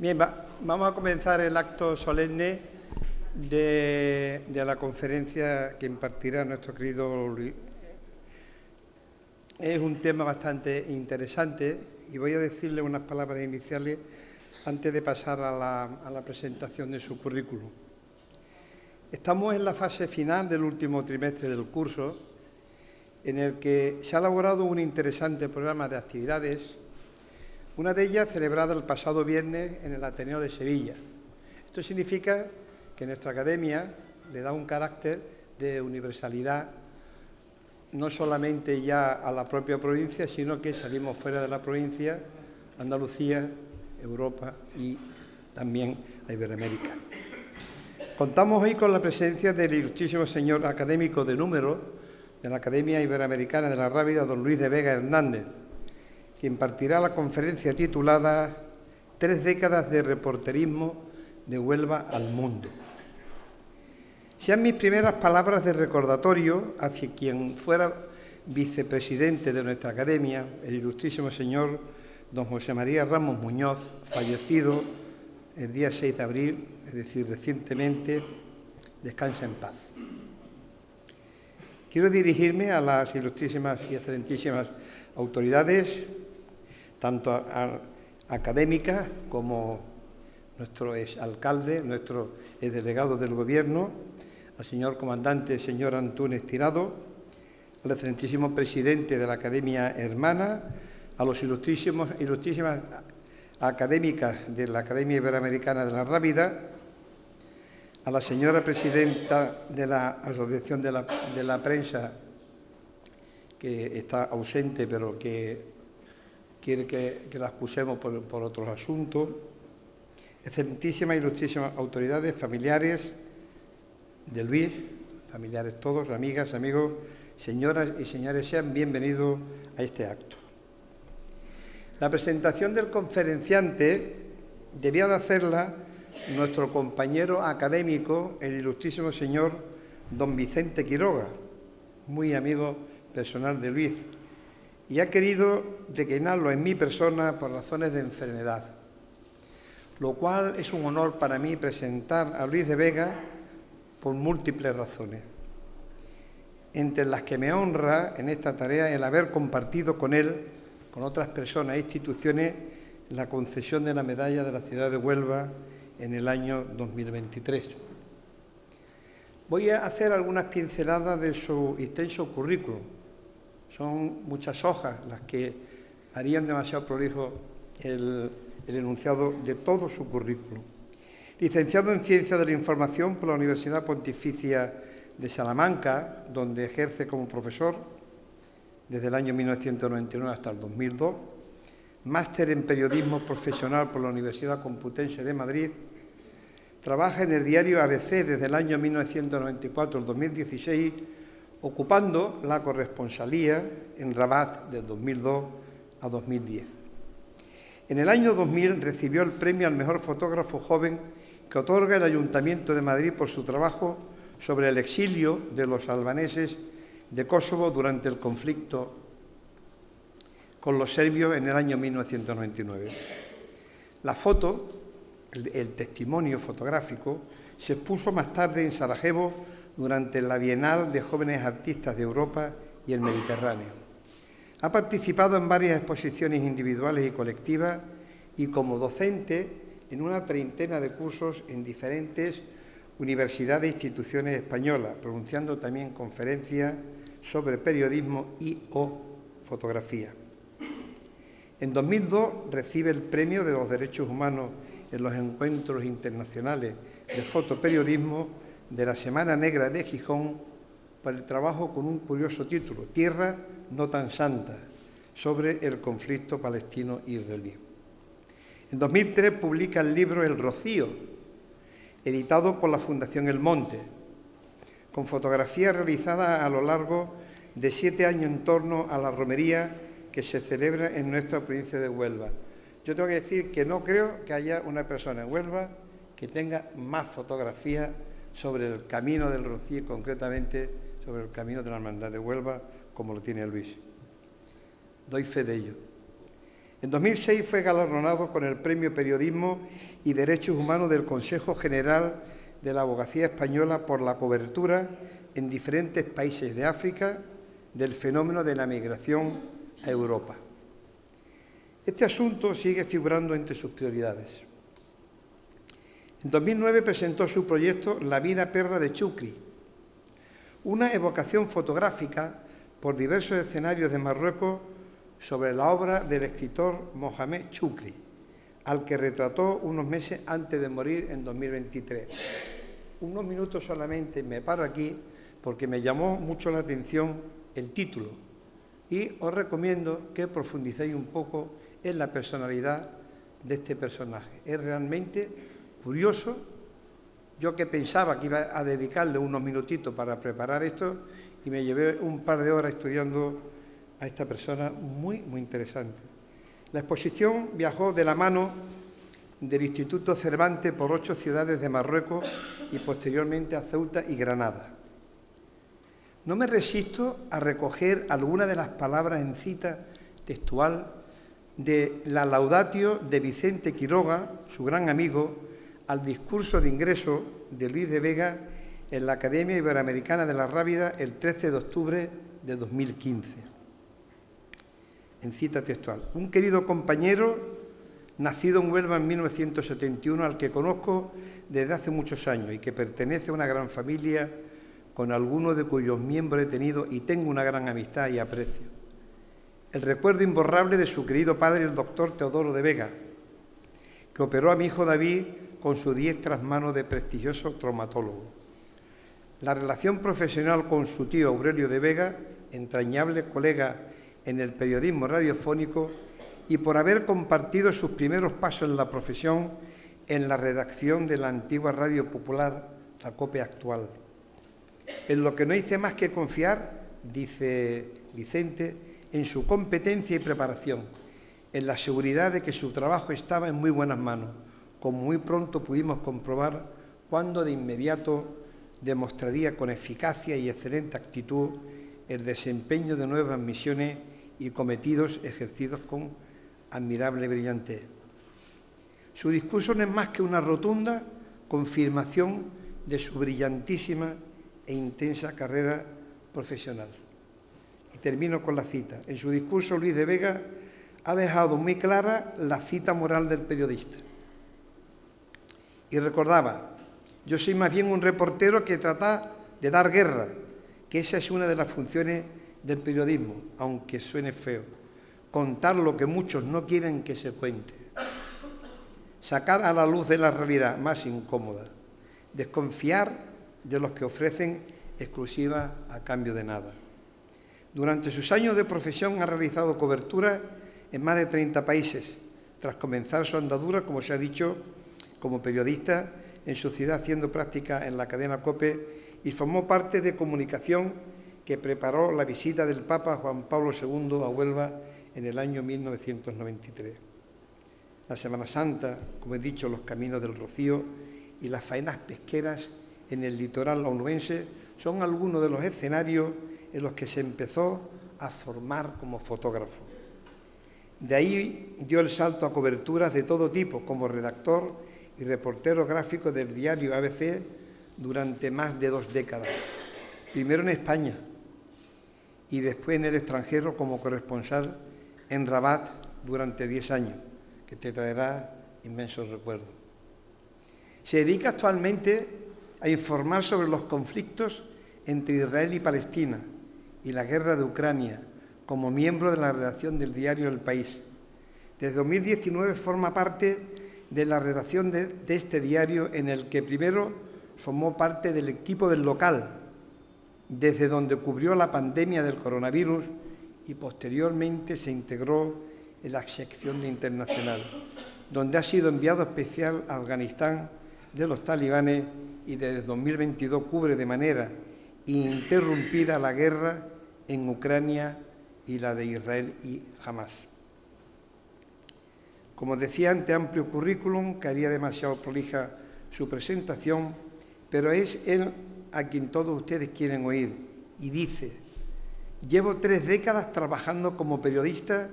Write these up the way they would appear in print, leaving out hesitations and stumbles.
Bien, vamos a comenzar el acto solemne de la conferencia que impartirá nuestro querido Luis. Es un tema bastante interesante y voy a decirle unas palabras iniciales antes de pasar a la presentación de su currículum. Estamos en la fase final del último trimestre del curso, en el que se ha elaborado un interesante programa de actividades, una de ellas celebrada el pasado viernes en el Ateneo de Sevilla. Esto significa que nuestra academia le da un carácter de universalidad, no solamente ya a la propia provincia, sino que salimos fuera de la provincia, Andalucía, Europa y también a Iberoamérica. Contamos hoy con la presencia del ilustrísimo señor académico de número de la Academia Iberoamericana de la Rábida, don Luis de Vega Hernández, que impartirá la conferencia titulada «3 décadas de reporterismo de Huelva al mundo». Sean mis primeras palabras de recordatorio hacia quien fuera vicepresidente de nuestra academia, el ilustrísimo señor don José María Ramos Muñoz, fallecido el día 6 de abril, es decir, recientemente. Descansa en paz. Quiero dirigirme a las ilustrísimas y excelentísimas autoridades, tanto académicas como nuestro exalcalde, nuestro delegado del Gobierno, al señor comandante, señor Antúnez Tirado, al excelentísimo presidente de la Academia Hermana, a los ilustrísimas académicas de la Academia Iberoamericana de la Rábida, a la señora presidenta de la Asociación de la Prensa, que está ausente, pero que quiere que la excusemos por otros asuntos, excelentísimas e ilustrísimas autoridades, familiares de Luis, familiares todos, amigas, amigos, señoras y señores, sean bienvenidos a este acto. La presentación del conferenciante debía de hacerla nuestro compañero académico, el ilustrísimo señor don Vicente Quiroga, muy amigo personal de Luis, y ha querido declinarlo en mi persona por razones de enfermedad, lo cual es un honor para mí presentar a Luis de Vega por múltiples razones, entre las que me honra en esta tarea el haber compartido con él, con otras personas e instituciones, la concesión de la medalla de la ciudad de Huelva en el año 2023. Voy a hacer algunas pinceladas de su extenso currículum. Son muchas hojas las que harían demasiado prolijo el enunciado de todo su currículum. Licenciado en Ciencias de la Información por la Universidad Pontificia de Salamanca, donde ejerce como profesor desde el año 1999 hasta el 2002. Máster en Periodismo Profesional por la Universidad Complutense de Madrid. Trabaja en el diario ABC desde el año 1994 al 2016, ocupando la corresponsalía en Rabat de 2002 a 2010. En el año 2000 recibió el premio al mejor fotógrafo joven que otorga el Ayuntamiento de Madrid por su trabajo sobre el exilio de los albaneses de Kosovo durante el conflicto con los serbios en el año 1999. La foto, el testimonio fotográfico, se expuso más tarde en Sarajevo durante la Bienal de Jóvenes Artistas de Europa y el Mediterráneo. Ha participado en varias exposiciones individuales y colectivas y como docente en una treintena de cursos en diferentes universidades e instituciones españolas, pronunciando también conferencias sobre periodismo y o fotografía. En 2002 recibe el Premio de los Derechos Humanos en los Encuentros Internacionales de Fotoperiodismo de la Semana Negra de Gijón por el trabajo con un curioso título, Tierra no tan santa, sobre el conflicto palestino-israelí. En 2003 publica el libro El Rocío, editado por la Fundación El Monte, con fotografías realizadas a lo largo de 7 años en torno a la romería que se celebra en nuestra provincia de Huelva. Yo tengo que decir que no creo que haya una persona en Huelva que tenga más fotografías sobre el camino del Rocío, concretamente sobre el camino de la Hermandad de Huelva, como lo tiene Luis. Doy fe de ello. En 2006 fue galardonado con el Premio Periodismo y Derechos Humanos del Consejo General de la Abogacía Española por la cobertura en diferentes países de África del fenómeno de la migración a Europa. Este asunto sigue figurando entre sus prioridades. En 2009 presentó su proyecto La vida perra de Chukri, una evocación fotográfica por diversos escenarios de Marruecos sobre la obra del escritor Mohamed Chukri, al que retrató unos meses antes de morir en 2023. Unos minutos solamente, me paro aquí porque me llamó mucho la atención el título y os recomiendo que profundicéis un poco en la personalidad de este personaje. Es realmente curioso. Yo que pensaba que iba a dedicarle unos minutitos para preparar esto y me llevé un par de horas estudiando a esta persona muy interesante. La exposición viajó de la mano del Instituto Cervantes por 8 ciudades de Marruecos y posteriormente a Ceuta y Granada. No me resisto a recoger algunas de las palabras en cita textual de la Laudatio de Vicente Quiroga, su gran amigo, al discurso de ingreso de Luis de Vega en la Academia Iberoamericana de la Rábida el 13 de octubre de 2015. En cita textual: un querido compañero, nacido en Huelva en 1971, al que conozco desde hace muchos años y que pertenece a una gran familia con algunos de cuyos miembros he tenido y tengo una gran amistad y aprecio. El recuerdo imborrable de su querido padre, el doctor Teodoro de Vega, que operó a mi hijo David con sus diestras manos de prestigioso traumatólogo. La relación profesional con su tío Aurelio de Vega, entrañable colega en el periodismo radiofónico, y por haber compartido sus primeros pasos en la profesión en la redacción de la antigua Radio Popular, la COPE actual. En lo que no hice más que confiar, dice Vicente, en su competencia y preparación, en la seguridad de que su trabajo estaba en muy buenas manos, como muy pronto pudimos comprobar cuando de inmediato demostraría con eficacia y excelente actitud el desempeño de nuevas misiones y cometidos ejercidos con admirable brillantez. Su discurso no es más que una rotunda confirmación de su brillantísima e intensa carrera profesional. Y termino con la cita. En su discurso, Luis de Vega ha dejado muy clara la cita moral del periodista. Y recordaba: yo soy más bien un reportero que trata de dar guerra, que esa es una de las funciones del periodismo, aunque suene feo. Contar lo que muchos no quieren que se cuente. Sacar a la luz de la realidad más incómoda. Desconfiar de los que ofrecen exclusiva a cambio de nada. Durante sus años de profesión ha realizado cobertura en más de 30 países, tras comenzar su andadura, como se ha dicho, como periodista en su ciudad, haciendo práctica en la cadena COPE, y formó parte de comunicación que preparó la visita del Papa Juan Pablo II a Huelva en el año 1993. La Semana Santa, como he dicho, los caminos del Rocío y las faenas pesqueras en el litoral onubense son algunos de los escenarios en los que se empezó a formar como fotógrafo. De ahí dio el salto a coberturas de todo tipo, como redactor y reportero gráfico del diario ABC durante más de 2 décadas. Primero en España y después en el extranjero como corresponsal en Rabat durante 10 años, que te traerá inmensos recuerdos. Se dedica actualmente a informar sobre los conflictos entre Israel y Palestina y la guerra de Ucrania, como miembro de la redacción del diario El País. Desde 2019 forma parte de la redacción de este diario, en el que primero formó parte del equipo del local, desde donde cubrió la pandemia del coronavirus, y posteriormente se integró en la sección de internacional, donde ha sido enviado especial a Afganistán de los talibanes y desde 2022 cubre de manera ininterrumpida la guerra en Ucrania y la de Israel y Hamas. Como decía antes, amplio currículum, que haría demasiado prolija su presentación, pero es él a quien todos ustedes quieren oír, y dice: llevo 3 décadas trabajando como periodista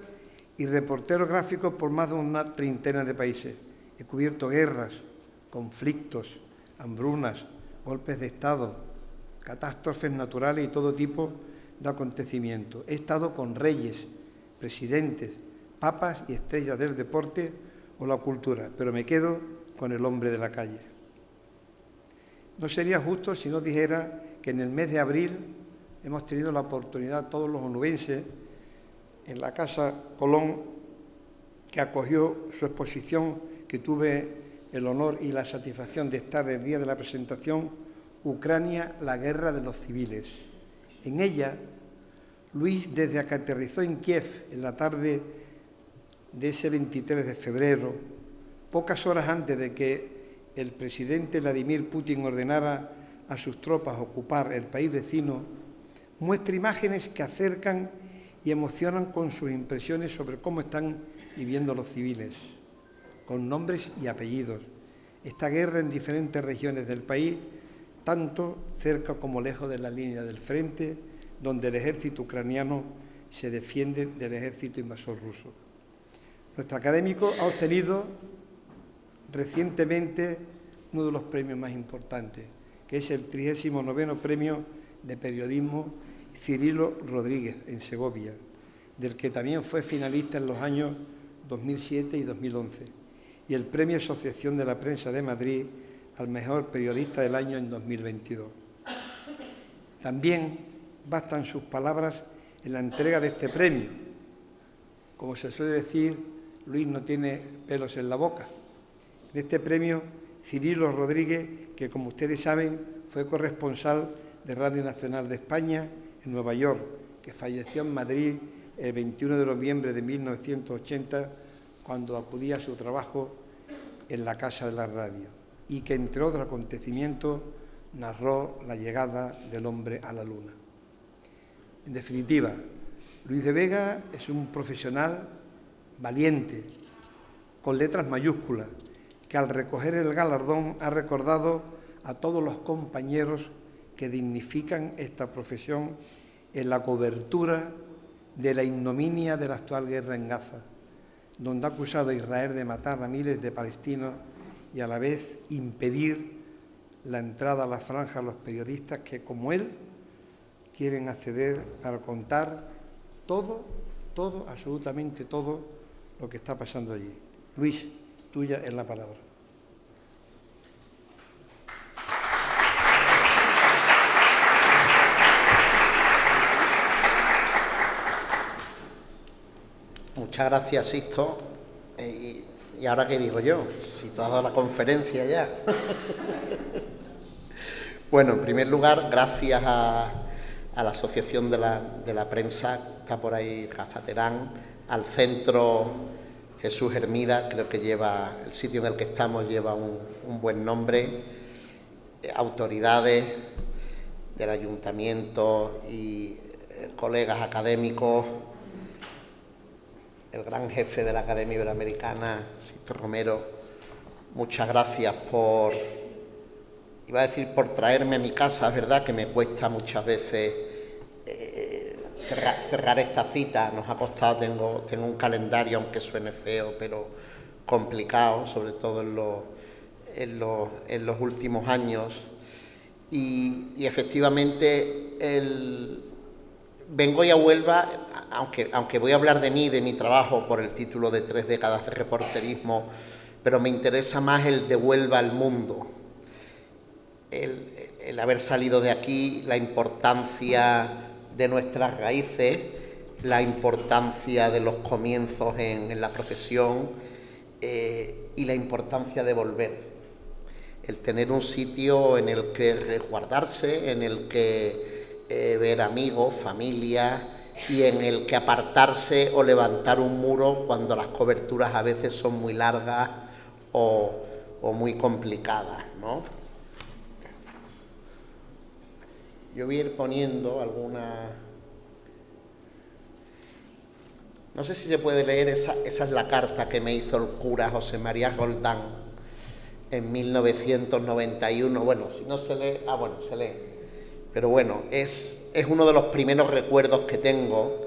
y reportero gráfico por más de una treintena de países. He cubierto guerras, conflictos, hambrunas, golpes de Estado, catástrofes naturales y todo tipo de acontecimientos. He estado con reyes, presidentes, papas y estrellas del deporte o la cultura, pero me quedo con el hombre de la calle. No sería justo si no dijera que en el mes de abril hemos tenido la oportunidad, todos los onubenses, en la Casa Colón, que acogió su exposición, que tuve el honor y la satisfacción de estar el día de la presentación, Ucrania, la guerra de los civiles. En ella, Luis, desde que aterrizó en Kiev en la tarde de ese 23 de febrero, pocas horas antes de que el presidente Vladimir Putin ordenara a sus tropas ocupar el país vecino, muestra imágenes que acercan y emocionan con sus impresiones sobre cómo están viviendo los civiles, con nombres y apellidos. Esta guerra en diferentes regiones del país, tanto cerca como lejos de la línea del frente, donde el ejército ucraniano se defiende del ejército invasor ruso. Nuestro académico ha obtenido recientemente uno de los premios más importantes, que es el 39º Premio de Periodismo Cirilo Rodríguez en Segovia, del que también fue finalista en los años 2007 y 2011, y el Premio Asociación de la Prensa de Madrid al Mejor Periodista del Año en 2022. También bastan sus palabras en la entrega de este premio. Como se suele decir, Luis no tiene pelos en la boca. En este premio, Cirilo Rodríguez, que como ustedes saben, fue corresponsal de Radio Nacional de España en Nueva York, que falleció en Madrid el 21 de noviembre de 1980, cuando acudía a su trabajo en la Casa de la Radio, y que, entre otros acontecimientos, narró la llegada del hombre a la Luna. En definitiva, Luis de Vega es un profesional valiente, con letras mayúsculas, que al recoger el galardón ha recordado a todos los compañeros que dignifican esta profesión en la cobertura de la ignominia de la actual guerra en Gaza, donde ha acusado a Israel de matar a miles de palestinos y a la vez impedir la entrada a la franja a los periodistas que, como él, quieren acceder para contar todo, absolutamente todo lo que está pasando allí. Luis, tuya es la palabra. Muchas gracias, Sixto. ¿Y ahora qué digo yo? Si tú has dado la conferencia ya. Bueno, en primer lugar, gracias a la Asociación de la Prensa, está por ahí Rafa Terán, al Centro Jesús Hermida, creo que lleva, el sitio en el que estamos lleva un buen nombre, autoridades del Ayuntamiento y colegas académicos, el gran jefe de la Academia Iberoamericana, Sixto Romero. Muchas gracias por, iba a decir por traerme a mi casa, es verdad que me cuesta muchas veces cerrar esta cita, nos ha costado, tengo un calendario, aunque suene feo, pero complicado, sobre todo en los últimos años, y efectivamente vengo hoy a Huelva, aunque voy a hablar de mí, de mi trabajo, por el título de 3 décadas de reporterismo, pero me interesa más el de Huelva al mundo, el haber salido de aquí, la importancia de nuestras raíces, la importancia de los comienzos en la profesión y la importancia de volver. El tener un sitio en el que resguardarse, en el que ver amigos, familia y en el que apartarse o levantar un muro cuando las coberturas a veces son muy largas o muy complicadas, ¿no? Yo voy a ir poniendo alguna... No sé si se puede leer, esa es la carta que me hizo el cura José María Roldán en 1991. Bueno, si no se lee... Ah, bueno, se lee. Pero bueno, es uno de los primeros recuerdos que tengo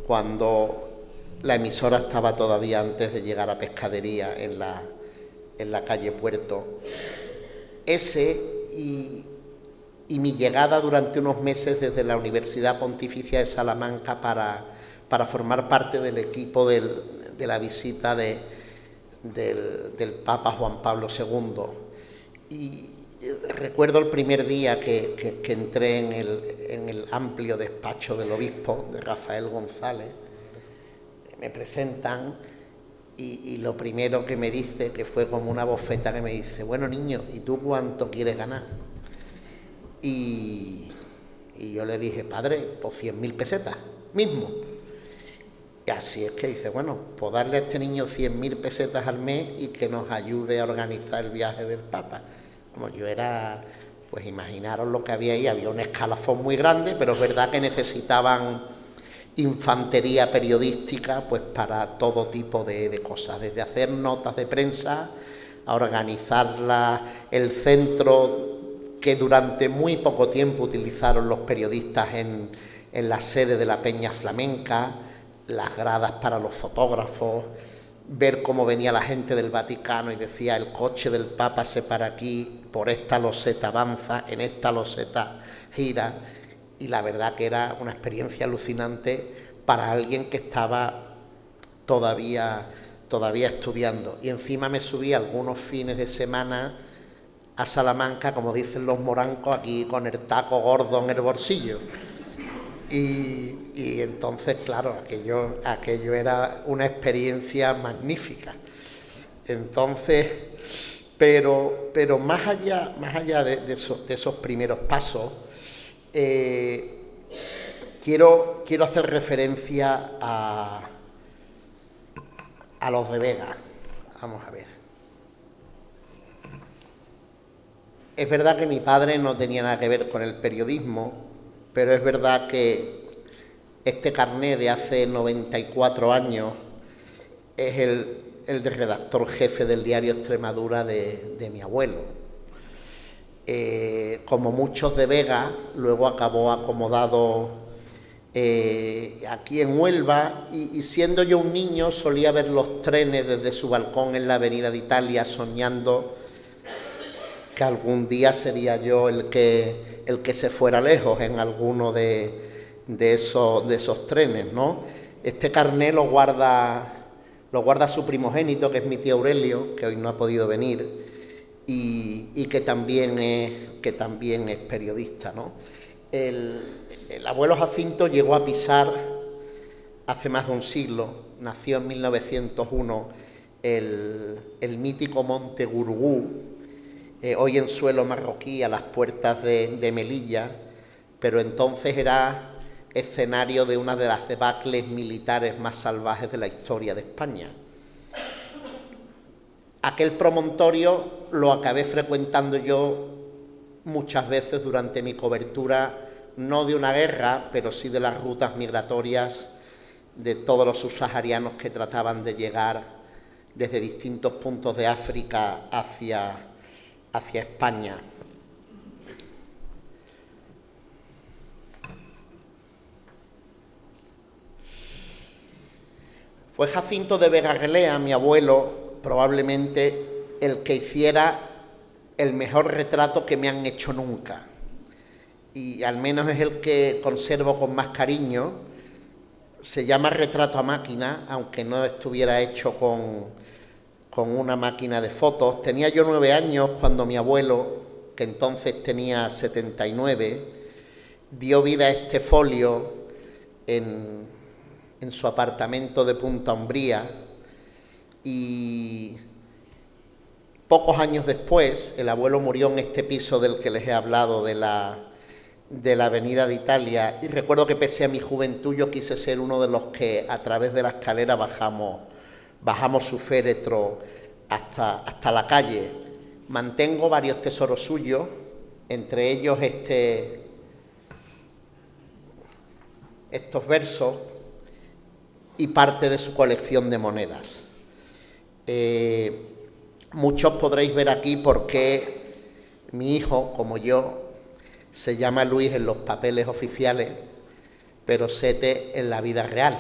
cuando La emisora estaba todavía antes de llegar a Pescadería, en la calle Puerto. Ese y mi llegada durante unos meses desde la Universidad Pontificia de Salamanca para formar parte del equipo de la visita del Papa Juan Pablo II. Y recuerdo el primer día que entré en el amplio despacho del obispo, de Rafael González. Me presentan y lo primero que me dice, que fue como una bofeta, que me dice: bueno, niño, ¿y tú cuánto quieres ganar? Y yo le dije: padre, pues 100.000 pesetas mismo. Y así es que dice: bueno, pues darle a este niño 100.000 pesetas al mes y que nos ayude a organizar el viaje del Papa. Como yo era, pues imaginaros lo que había ahí, había un escalafón muy grande, pero es verdad que necesitaban infantería periodística pues para todo tipo de cosas, desde hacer notas de prensa a organizar el centro que durante muy poco tiempo utilizaron los periodistas en la sede de la Peña Flamenca, las gradas para los fotógrafos, ver cómo venía la gente del Vaticano y decía: el coche del Papa se para aquí, por esta loseta avanza, en esta loseta gira. Y la verdad que era una experiencia alucinante para alguien que estaba todavía estudiando. Y encima me subí algunos fines de semana a Salamanca, como dicen los morancos, aquí con el taco gordo en el bolsillo. Y entonces, claro, aquello era una experiencia magnífica. Entonces, pero más allá de esos primeros pasos, quiero hacer referencia a los de Vega. Vamos a ver. Es verdad que mi padre no tenía nada que ver con el periodismo, pero es verdad que este carné de hace 94 años es el de redactor jefe del diario Extremadura de mi abuelo. Como muchos de Vega, luego acabó acomodado aquí en Huelva, y siendo yo un niño solía ver los trenes desde su balcón en la Avenida de Italia, soñando que algún día sería yo el que se fuera lejos en alguno de esos trenes, ¿no? Este carné lo guarda su primogénito, que es mi tío Aurelio, que hoy no ha podido venir, y que también es periodista, ¿no? El abuelo Jacinto llegó a pisar hace más de un siglo, nació en 1901, el mítico Monte Gurugú, hoy en suelo marroquí, a las puertas de Melilla, pero entonces era escenario de una de las debacles militares más salvajes de la historia de España. Aquel promontorio lo acabé frecuentando yo muchas veces durante mi cobertura, no de una guerra, pero sí de las rutas migratorias de todos los subsaharianos que trataban de llegar desde distintos puntos de África hacia España. Fue Jacinto de Vega Relea, mi abuelo, probablemente el que hiciera el mejor retrato que me han hecho nunca. Y al menos es el que conservo con más cariño. Se llama retrato a máquina, aunque no estuviera hecho con una máquina de fotos. Tenía yo 9 años cuando mi abuelo, que entonces tenía 79, dio vida a este folio en su apartamento de Punta Umbría, y pocos años después el abuelo murió en este piso del que les he hablado, de la Avenida de Italia, y recuerdo que pese a mi juventud yo quise ser uno de los que a través de la escalera bajamos su féretro hasta la calle. Mantengo varios tesoros suyos, entre ellos estos versos y parte de su colección de monedas. Muchos podréis ver aquí por qué mi hijo, como yo, se llama Luis en los papeles oficiales, pero Sete en la vida real.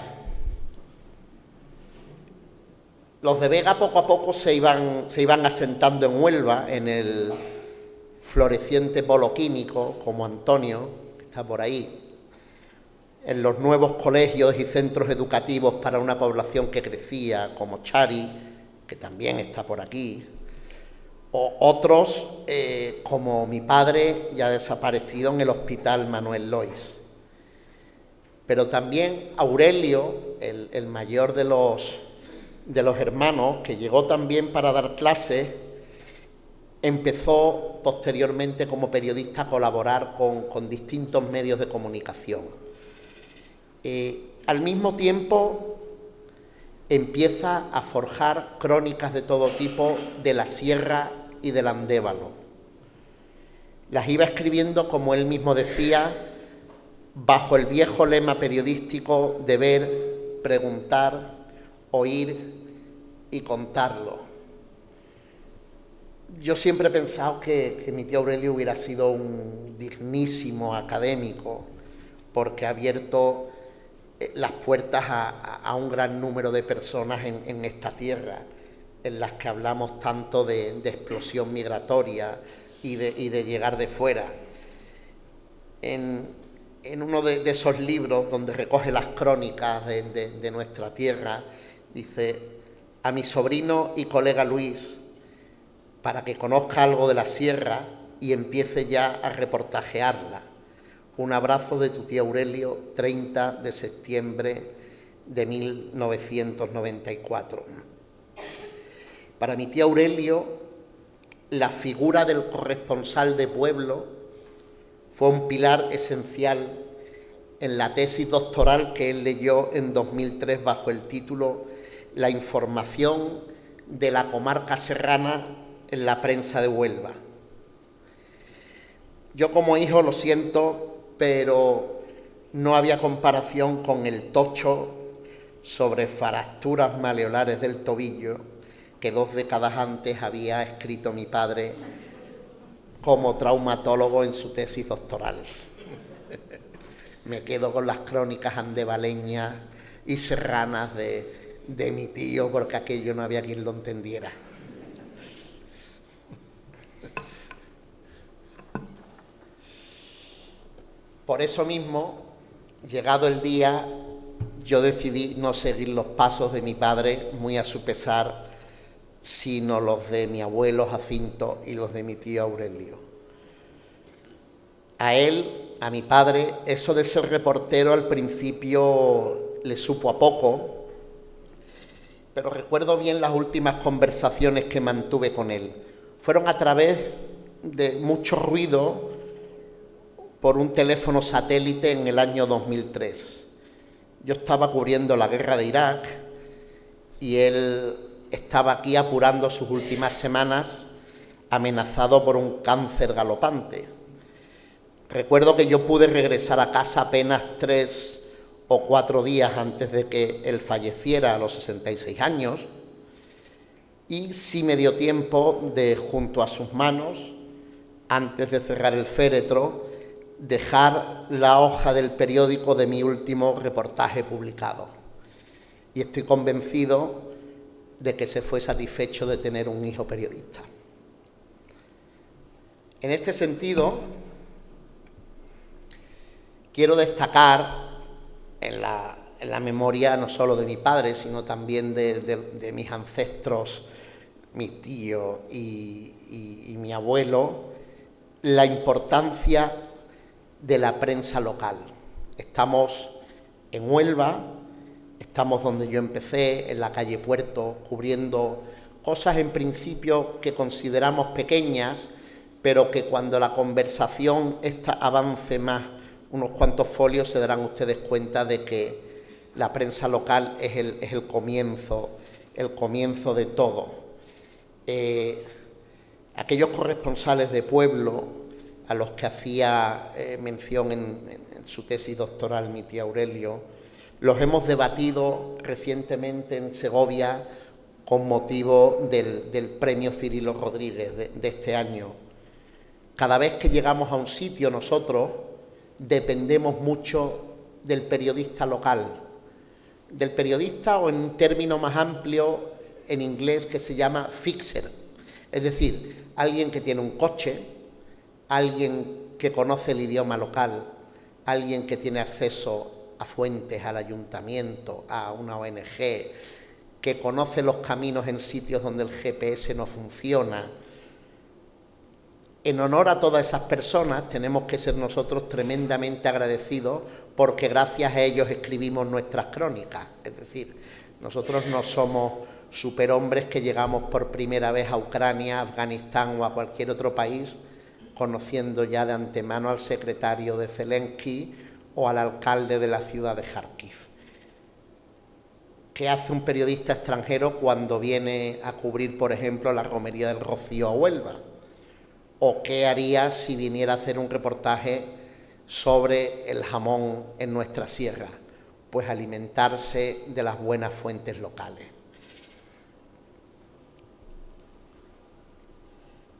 Los de Vega poco a poco se iban asentando en Huelva, en el floreciente polo químico, como Antonio, que está por ahí, en los nuevos colegios y centros educativos para una población que crecía, como Chari, que también está por aquí, o otros, como mi padre, ya desaparecido en el Hospital Manuel Lois. Pero también Aurelio, el mayor de los hermanos, que llegó también para dar clases, empezó posteriormente como periodista a colaborar con distintos medios de comunicación. Al mismo tiempo empieza a forjar crónicas de todo tipo de la Sierra y del Andévalo. Las iba escribiendo, como él mismo decía, bajo el viejo lema periodístico de ver, preguntar, oír y contarlo. Yo siempre he pensado que mi tío Aurelio hubiera sido un dignísimo académico, porque ha abierto las puertas a un gran número de personas en esta tierra, en las que hablamos tanto de explosión migratoria y de llegar de fuera. En uno de esos libros donde recoge las crónicas de nuestra tierra, dice: a mi sobrino y colega Luis, para que conozca algo de la sierra y empiece ya a reportajearla. Un abrazo de tu tío Aurelio, 30 de septiembre de 1994. Para mi tío Aurelio, la figura del corresponsal de pueblo fue un pilar esencial en la tesis doctoral que él leyó en 2003 bajo el título La información de la comarca serrana en la prensa de Huelva. Yo como hijo lo siento, pero no había comparación con el tocho sobre fracturas maleolares del tobillo que 2 décadas antes había escrito mi padre como traumatólogo en su tesis doctoral. Me quedo con las crónicas andevaleñas y serranas de mi tío, porque aquello no había quien lo entendiera. Por eso mismo, llegado el día, yo decidí no seguir los pasos de mi padre, muy a su pesar, sino los de mi abuelo Jacinto y los de mi tío Aurelio. A él, a mi padre, eso de ser reportero al principio le supo a poco, pero recuerdo bien las últimas conversaciones que mantuve con él. Fueron a través de mucho ruido por un teléfono satélite en el año 2003. Yo estaba cubriendo la guerra de Irak y él estaba aquí apurando sus últimas semanas, amenazado por un cáncer galopante. Recuerdo que yo pude regresar a casa apenas 3 o 4 días antes de que él falleciera a los 66 años, y sí me dio tiempo de, junto a sus manos, antes de cerrar el féretro, dejar la hoja del periódico de mi último reportaje publicado. Y estoy convencido de que se fue satisfecho de tener un hijo periodista. En este sentido, quiero destacar en la memoria no solo de mi padre, sino también de mis ancestros, mi tío y mi abuelo, la importancia de la prensa local. Estamos en Huelva, estamos donde yo empecé, en la calle Puerto, cubriendo cosas en principio que consideramos pequeñas, pero que cuando la conversación avance más unos cuantos folios se darán ustedes cuenta de que la prensa local es el comienzo de todo. Aquellos corresponsales de pueblo a los que hacía mención en su tesis doctoral mi tía Aurelio, los hemos debatido recientemente en Segovia con motivo del premio Cirilo Rodríguez de este año. Cada vez que llegamos a un sitio nosotros dependemos mucho del periodista local, del periodista, o en un término más amplio, en inglés que se llama fixer, es decir, alguien que tiene un coche, alguien que conoce el idioma local, alguien que tiene acceso a fuentes, al ayuntamiento, a una ONG, que conoce los caminos en sitios donde el GPS no funciona. En honor a todas esas personas tenemos que ser nosotros tremendamente agradecidos porque gracias a ellos escribimos nuestras crónicas. Es decir, nosotros no somos superhombres que llegamos por primera vez a Ucrania, Afganistán o a cualquier otro país conociendo ya de antemano al secretario de Zelensky o al alcalde de la ciudad de Kharkiv. ¿Qué hace un periodista extranjero cuando viene a cubrir, por ejemplo, la romería del Rocío a Huelva? ¿O qué haría si viniera a hacer un reportaje sobre el jamón en nuestra sierra? Pues alimentarse de las buenas fuentes locales.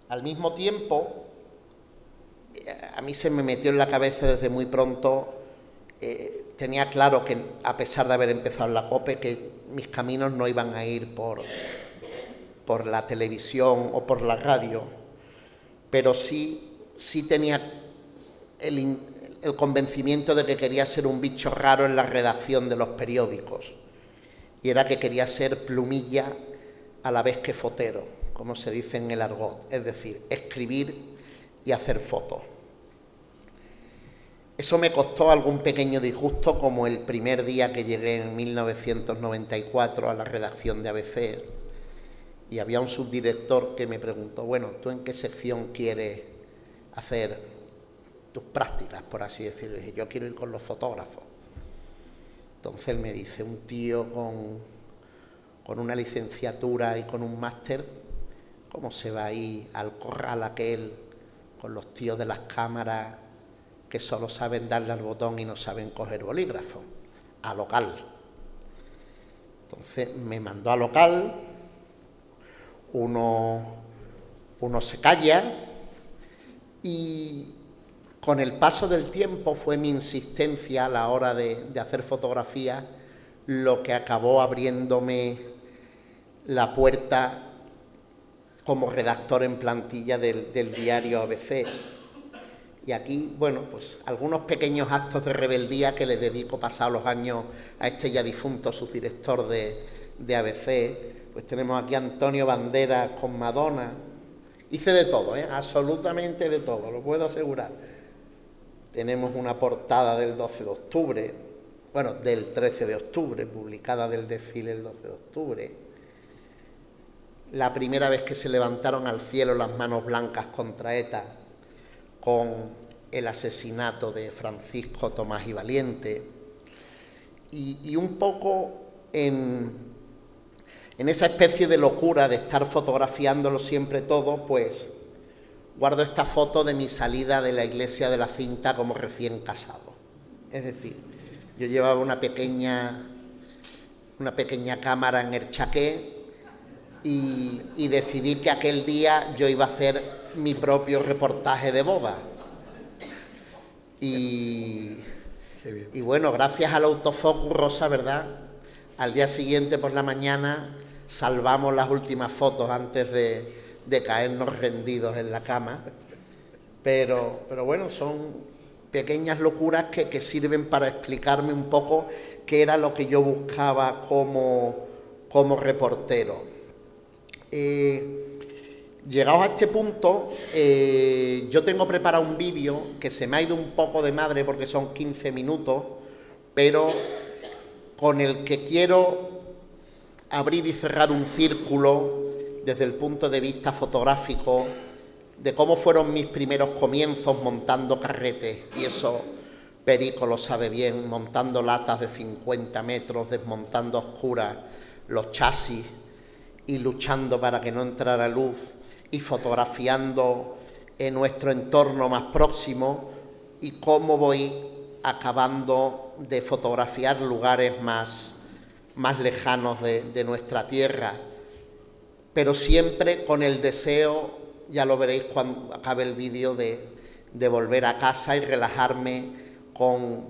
Al mismo tiempo, a mí se me metió en la cabeza desde muy pronto, tenía claro que a pesar de haber empezado en la COPE, que mis caminos no iban a ir por la televisión o por la radio, pero sí tenía el convencimiento de que quería ser un bicho raro en la redacción de los periódicos, y era que quería ser plumilla a la vez que fotero, como se dice en el argot, es decir, escribir y hacer fotos. Eso me costó algún pequeño disgusto, como el primer día que llegué en 1994 a la redacción de ABC, y había un subdirector que me preguntó, bueno, ¿tú en qué sección quieres hacer tus prácticas, por así decirlo? Y dije, yo quiero ir con los fotógrafos. Entonces él me dice, un tío con una licenciatura y con un máster, ¿cómo se va a ir al corral aquel con los tíos de las cámaras que solo saben darle al botón y no saben coger bolígrafo? A local. Entonces me mandó a local, uno se calla, y con el paso del tiempo fue mi insistencia a la hora de hacer fotografía lo que acabó abriéndome la puerta como redactor en plantilla del diario ABC. Y aquí, bueno, pues algunos pequeños actos de rebeldía que le dedico pasados los años a este ya difunto subdirector de ABC. Pues tenemos aquí a Antonio Banderas con Madonna. Hice de todo, absolutamente de todo, lo puedo asegurar. Tenemos una portada del 12 de octubre, bueno, del 13 de octubre, publicada del desfile el 12 de octubre. La primera vez que se levantaron al cielo las manos blancas contra ETA, con el asesinato de Francisco Tomás y Valiente, y un poco en esa especie de locura de estar fotografiándolo siempre todo, pues guardo esta foto de mi salida de la iglesia de la Cinta como recién casado. Es decir, yo llevaba una pequeña cámara en el chaqué y decidí que aquel día yo iba a hacer mi propio reportaje de boda. Y bueno, gracias al autofocus rosa, ¿verdad? Al día siguiente por la mañana salvamos las últimas fotos antes de caernos rendidos en la cama. Pero bueno, son pequeñas locuras que sirven para explicarme un poco qué era lo que yo buscaba como reportero. Llegados a este punto, yo tengo preparado un vídeo que se me ha ido un poco de madre porque son 15 minutos, pero con el que quiero abrir y cerrar un círculo desde el punto de vista fotográfico de cómo fueron mis primeros comienzos montando carretes, y eso Perico lo sabe bien, montando latas de 50 metros, desmontando a oscuras los chasis y luchando para que no entrara luz y fotografiando en nuestro entorno más próximo, y cómo voy acabando de fotografiar lugares más lejanos de nuestra tierra, pero siempre con el deseo, ya lo veréis cuando acabe el vídeo, de volver a casa y relajarme con,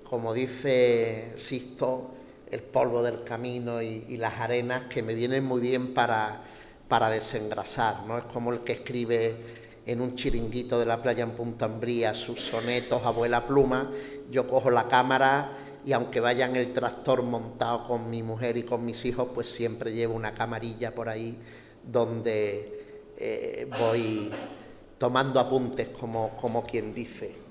como dice Sisto, el polvo del camino y las arenas, que me vienen muy bien para desengrasar, ¿no? Es como el que escribe en un chiringuito de la playa en Punta Umbría sus sonetos a vuela pluma. Yo cojo la cámara y aunque vaya en el tractor montado con mi mujer y con mis hijos, pues siempre llevo una camarilla por ahí donde voy tomando apuntes, como quien dice.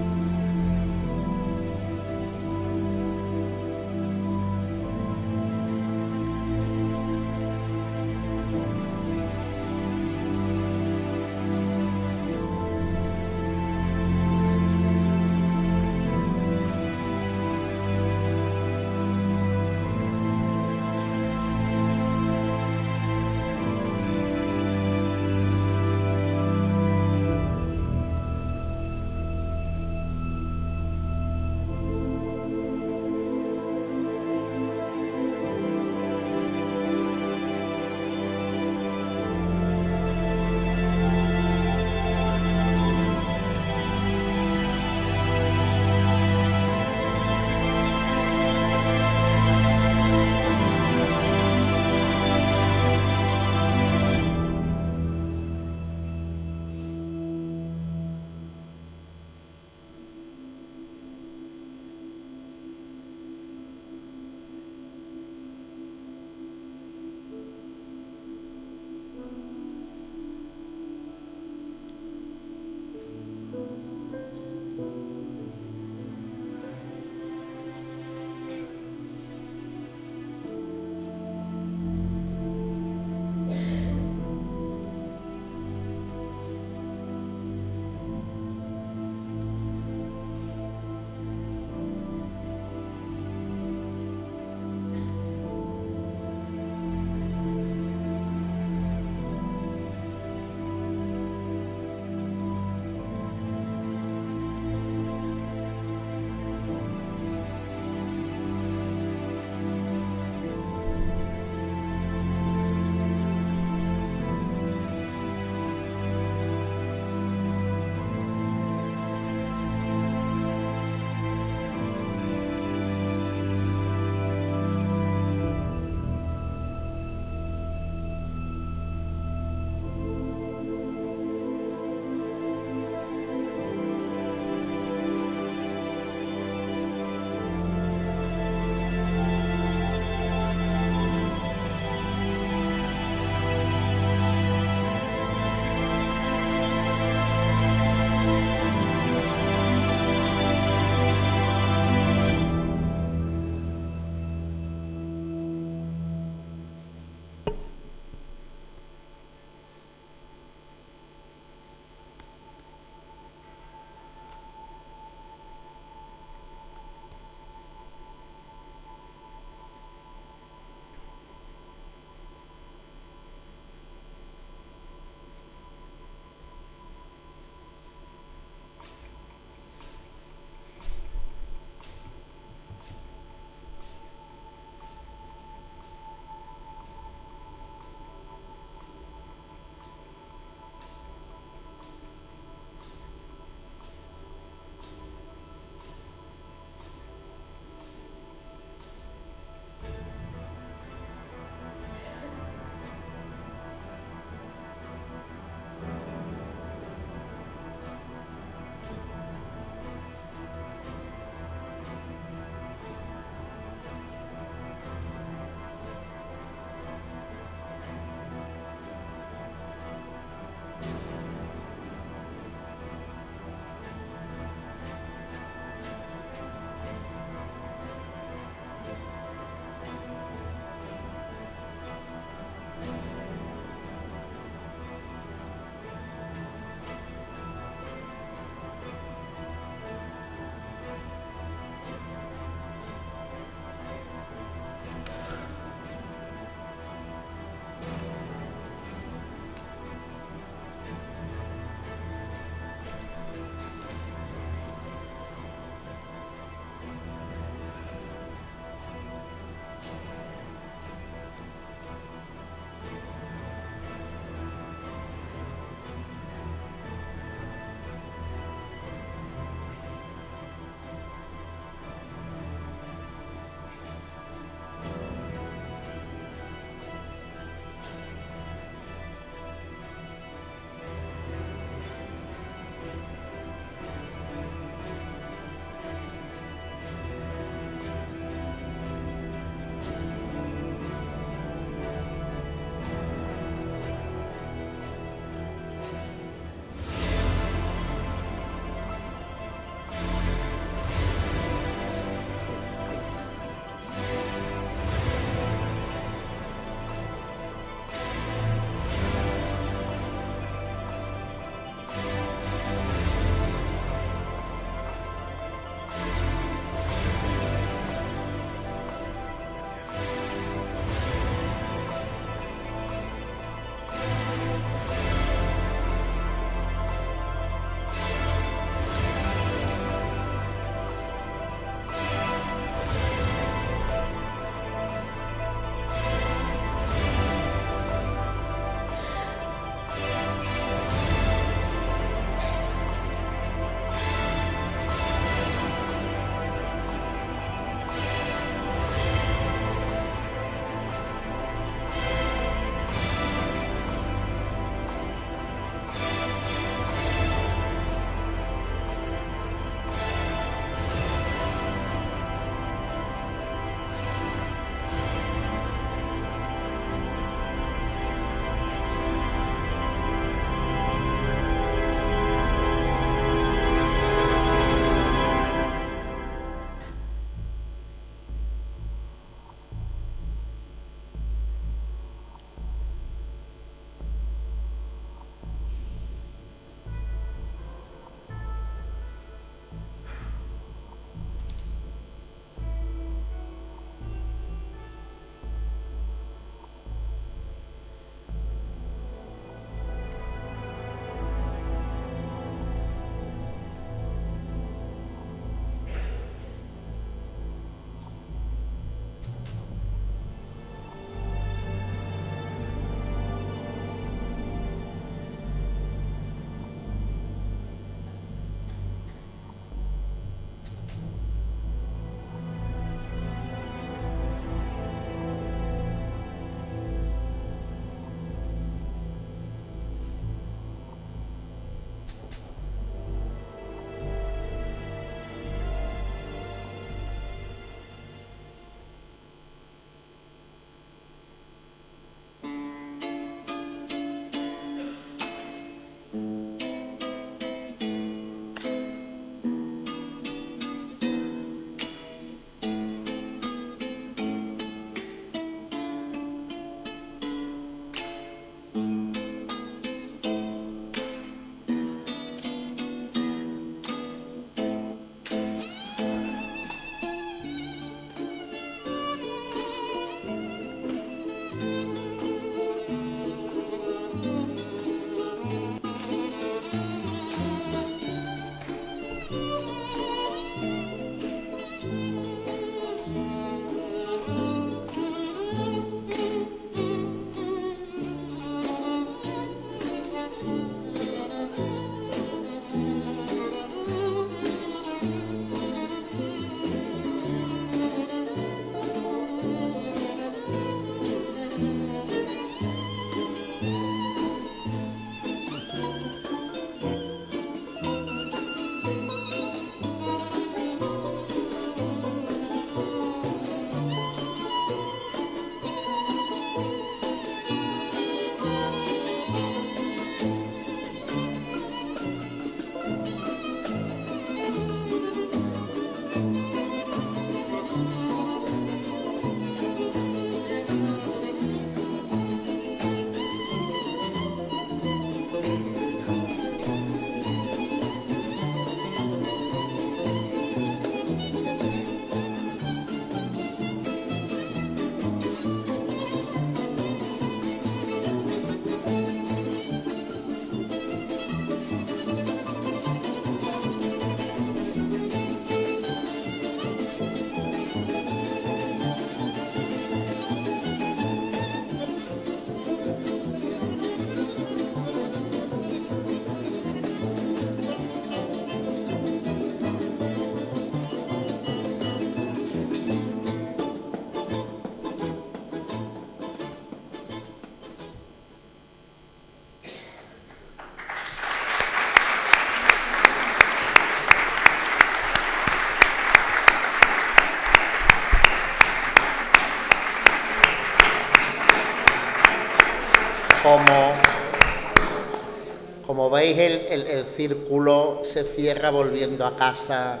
Como veis, el círculo se cierra volviendo a casa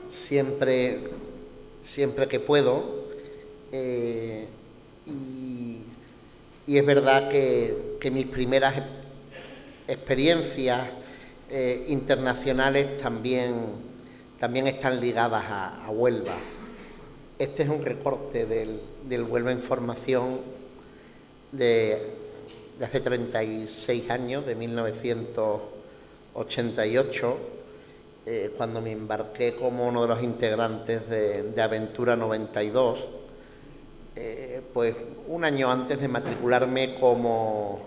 siempre que puedo. Y es verdad que mis primeras experiencias internacionales también están ligadas a Huelva. Este es un recorte del Huelva Información de hace 36 años, de 1988, cuando me embarqué como uno de los integrantes de Aventura 92, pues un año antes de matricularme como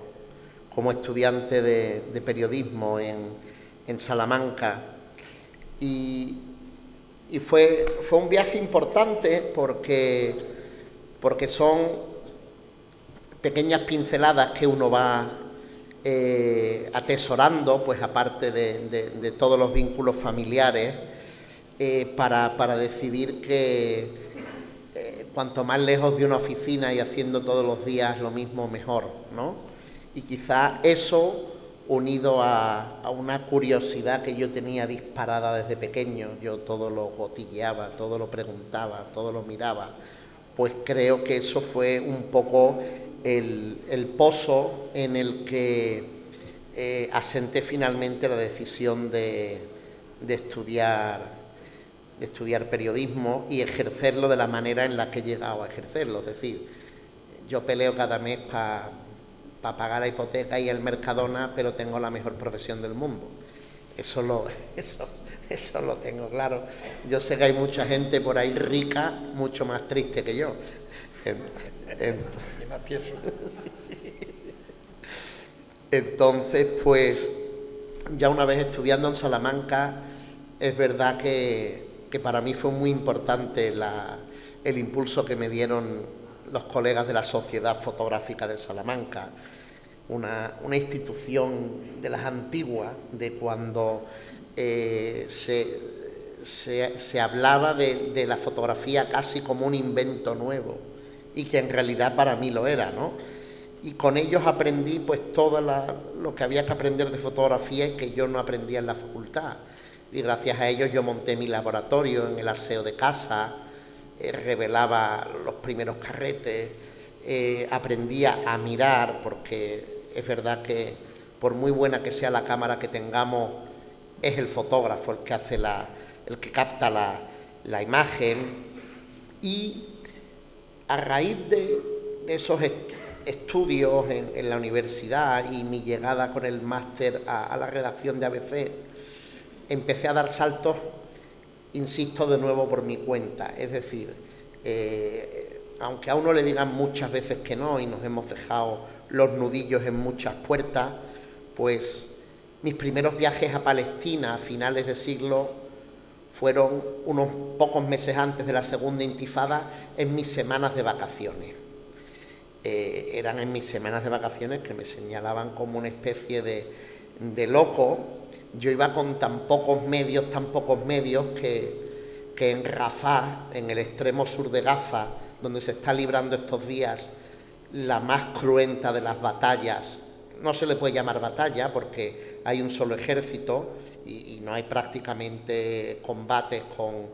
estudiante de periodismo en Salamanca. Y fue un viaje importante porque son pequeñas pinceladas que uno va atesorando, pues aparte de todos los vínculos familiares, para decidir que cuanto más lejos de una oficina y haciendo todos los días lo mismo, mejor, ¿no? Y quizá eso, unido a una curiosidad que yo tenía disparada desde pequeño, yo todo lo cotilleaba, todo lo preguntaba, todo lo miraba, pues creo que eso fue un poco el pozo en el que asenté finalmente la decisión de estudiar periodismo y ejercerlo de la manera en la que he llegado a ejercerlo. Es decir, yo peleo cada mes para pagar la hipoteca y el Mercadona, pero tengo la mejor profesión del mundo. Eso lo tengo claro. Yo sé que hay mucha gente por ahí rica, mucho más triste que yo. Entonces, pues, ya una vez estudiando en Salamanca, es verdad que para mí fue muy importante el impulso que me dieron los colegas de la Sociedad Fotográfica de Salamanca, una institución de las antiguas, de cuando se hablaba de la fotografía casi como un invento nuevo, y que en realidad para mí lo era, ¿no? Y con ellos aprendí pues todo lo que había que aprender de fotografía y que yo no aprendía en la facultad. Y gracias a ellos yo monté mi laboratorio en el aseo de casa, revelaba los primeros carretes, aprendía a mirar, porque es verdad que por muy buena que sea la cámara que tengamos, es el fotógrafo el que hace el que capta la imagen. Y a raíz de esos estudios en la universidad y mi llegada con el máster a la redacción de ABC, empecé a dar saltos, insisto, de nuevo por mi cuenta. Es decir, aunque a uno le digan muchas veces que no y nos hemos dejado los nudillos en muchas puertas, pues mis primeros viajes a Palestina a finales de siglo fueron unos pocos meses antes de la segunda intifada, en mis semanas de vacaciones. Eran en mis semanas de vacaciones que me señalaban como una especie de loco. Yo iba con tan pocos medios que en Rafah, en el extremo sur de Gaza, donde se está librando estos días la más cruenta de las batallas, no se le puede llamar batalla porque hay un solo ejército y no hay prácticamente combates con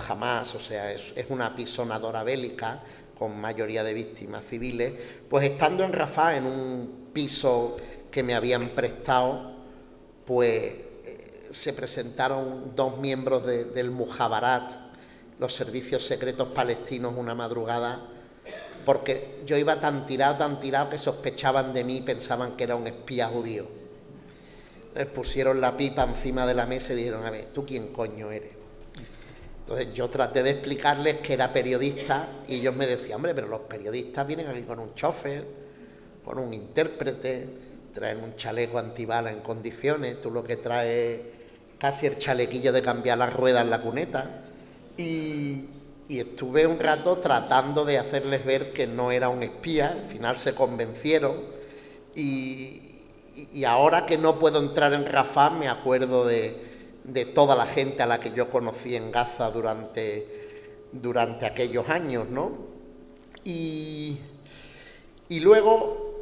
Hamás, o sea, es una apisonadora bélica con mayoría de víctimas civiles. Pues estando en Rafah, en un piso que me habían prestado, pues se presentaron dos miembros del Mujabarat, los servicios secretos palestinos, una madrugada, porque yo iba tan tirado que sospechaban de mí y pensaban que era un espía judío. Entonces pusieron la pipa encima de la mesa y dijeron: a ver, ¿tú quién coño eres? Entonces yo traté de explicarles que era periodista y ellos me decían: hombre, pero los periodistas vienen aquí con un chofer, con un intérprete, traen un chaleco antibala en condiciones, tú lo que traes casi el chalequillo de cambiar las ruedas en la cuneta. Y estuve un rato tratando de hacerles ver que no era un espía. Al final se convencieron y ahora que no puedo entrar en Rafah me acuerdo de toda la gente a la que yo conocí en Gaza durante aquellos años, ¿no? Y luego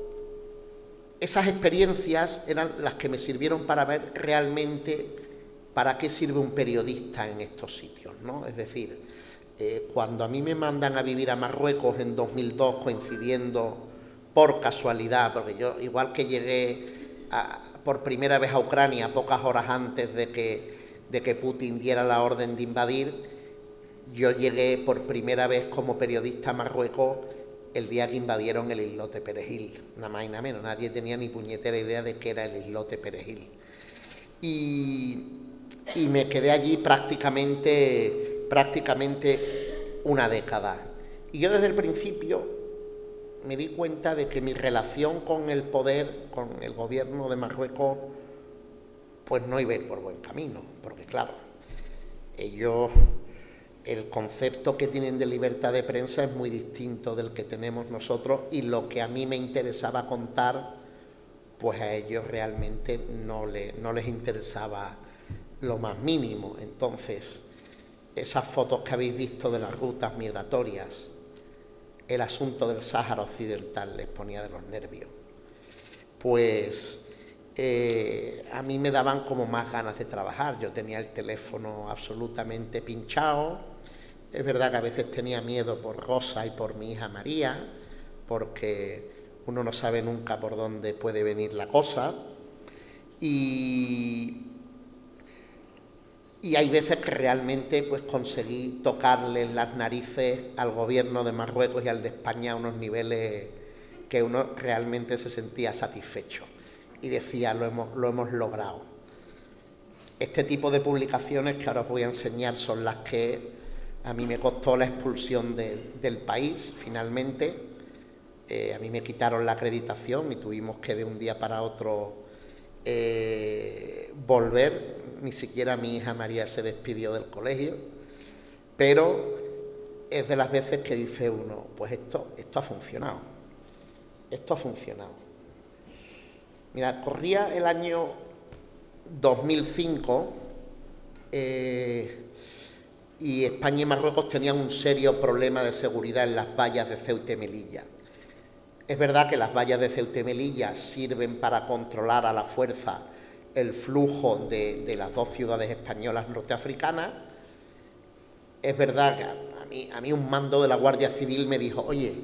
esas experiencias eran las que me sirvieron para ver realmente para qué sirve un periodista en estos sitios, ¿no? Es decir, cuando a mí me mandan a vivir a Marruecos en 2002, coincidiendo por casualidad, porque yo, igual que llegué por primera vez a Ucrania pocas horas antes de que Putin diera la orden de invadir, yo llegué por primera vez como periodista a Marruecos el día que invadieron el islote Perejil, nada más y nada menos. Nadie tenía ni puñetera idea de qué era el islote Perejil. Y me quedé allí prácticamente una década. Y yo desde el principio me di cuenta de que mi relación con el poder, con el gobierno de Marruecos, pues no iba a ir por buen camino, porque claro, ellos, el concepto que tienen de libertad de prensa es muy distinto del que tenemos nosotros, y lo que a mí me interesaba contar, pues a ellos realmente no les interesaba lo más mínimo. Entonces, esas fotos que habéis visto de las rutas migratorias, el asunto del Sáhara Occidental les ponía de los nervios. Pues a mí me daban como más ganas de trabajar. Yo tenía el teléfono absolutamente pinchado. Es verdad que a veces tenía miedo por Rosa y por mi hija María, porque uno no sabe nunca por dónde puede venir la cosa. Y hay veces que realmente pues conseguí tocarles las narices al gobierno de Marruecos y al de España a unos niveles que uno realmente se sentía satisfecho y decía, lo hemos logrado. Este tipo de publicaciones que ahora os voy a enseñar son las que a mí me costó la expulsión del país, finalmente. A mí me quitaron la acreditación y tuvimos que de un día para otro volver. Ni siquiera mi hija María se despidió del colegio, pero es de las veces que dice uno, pues esto ha funcionado, esto ha funcionado. Mira, corría el año 2005 y España y Marruecos tenían un serio problema de seguridad en las vallas de Ceuta y Melilla. Es verdad que las vallas de Ceuta y Melilla sirven para controlar a la fuerza el flujo de las dos ciudades españolas norteafricanas. Es verdad que a mí un mando de la Guardia Civil me dijo, oye,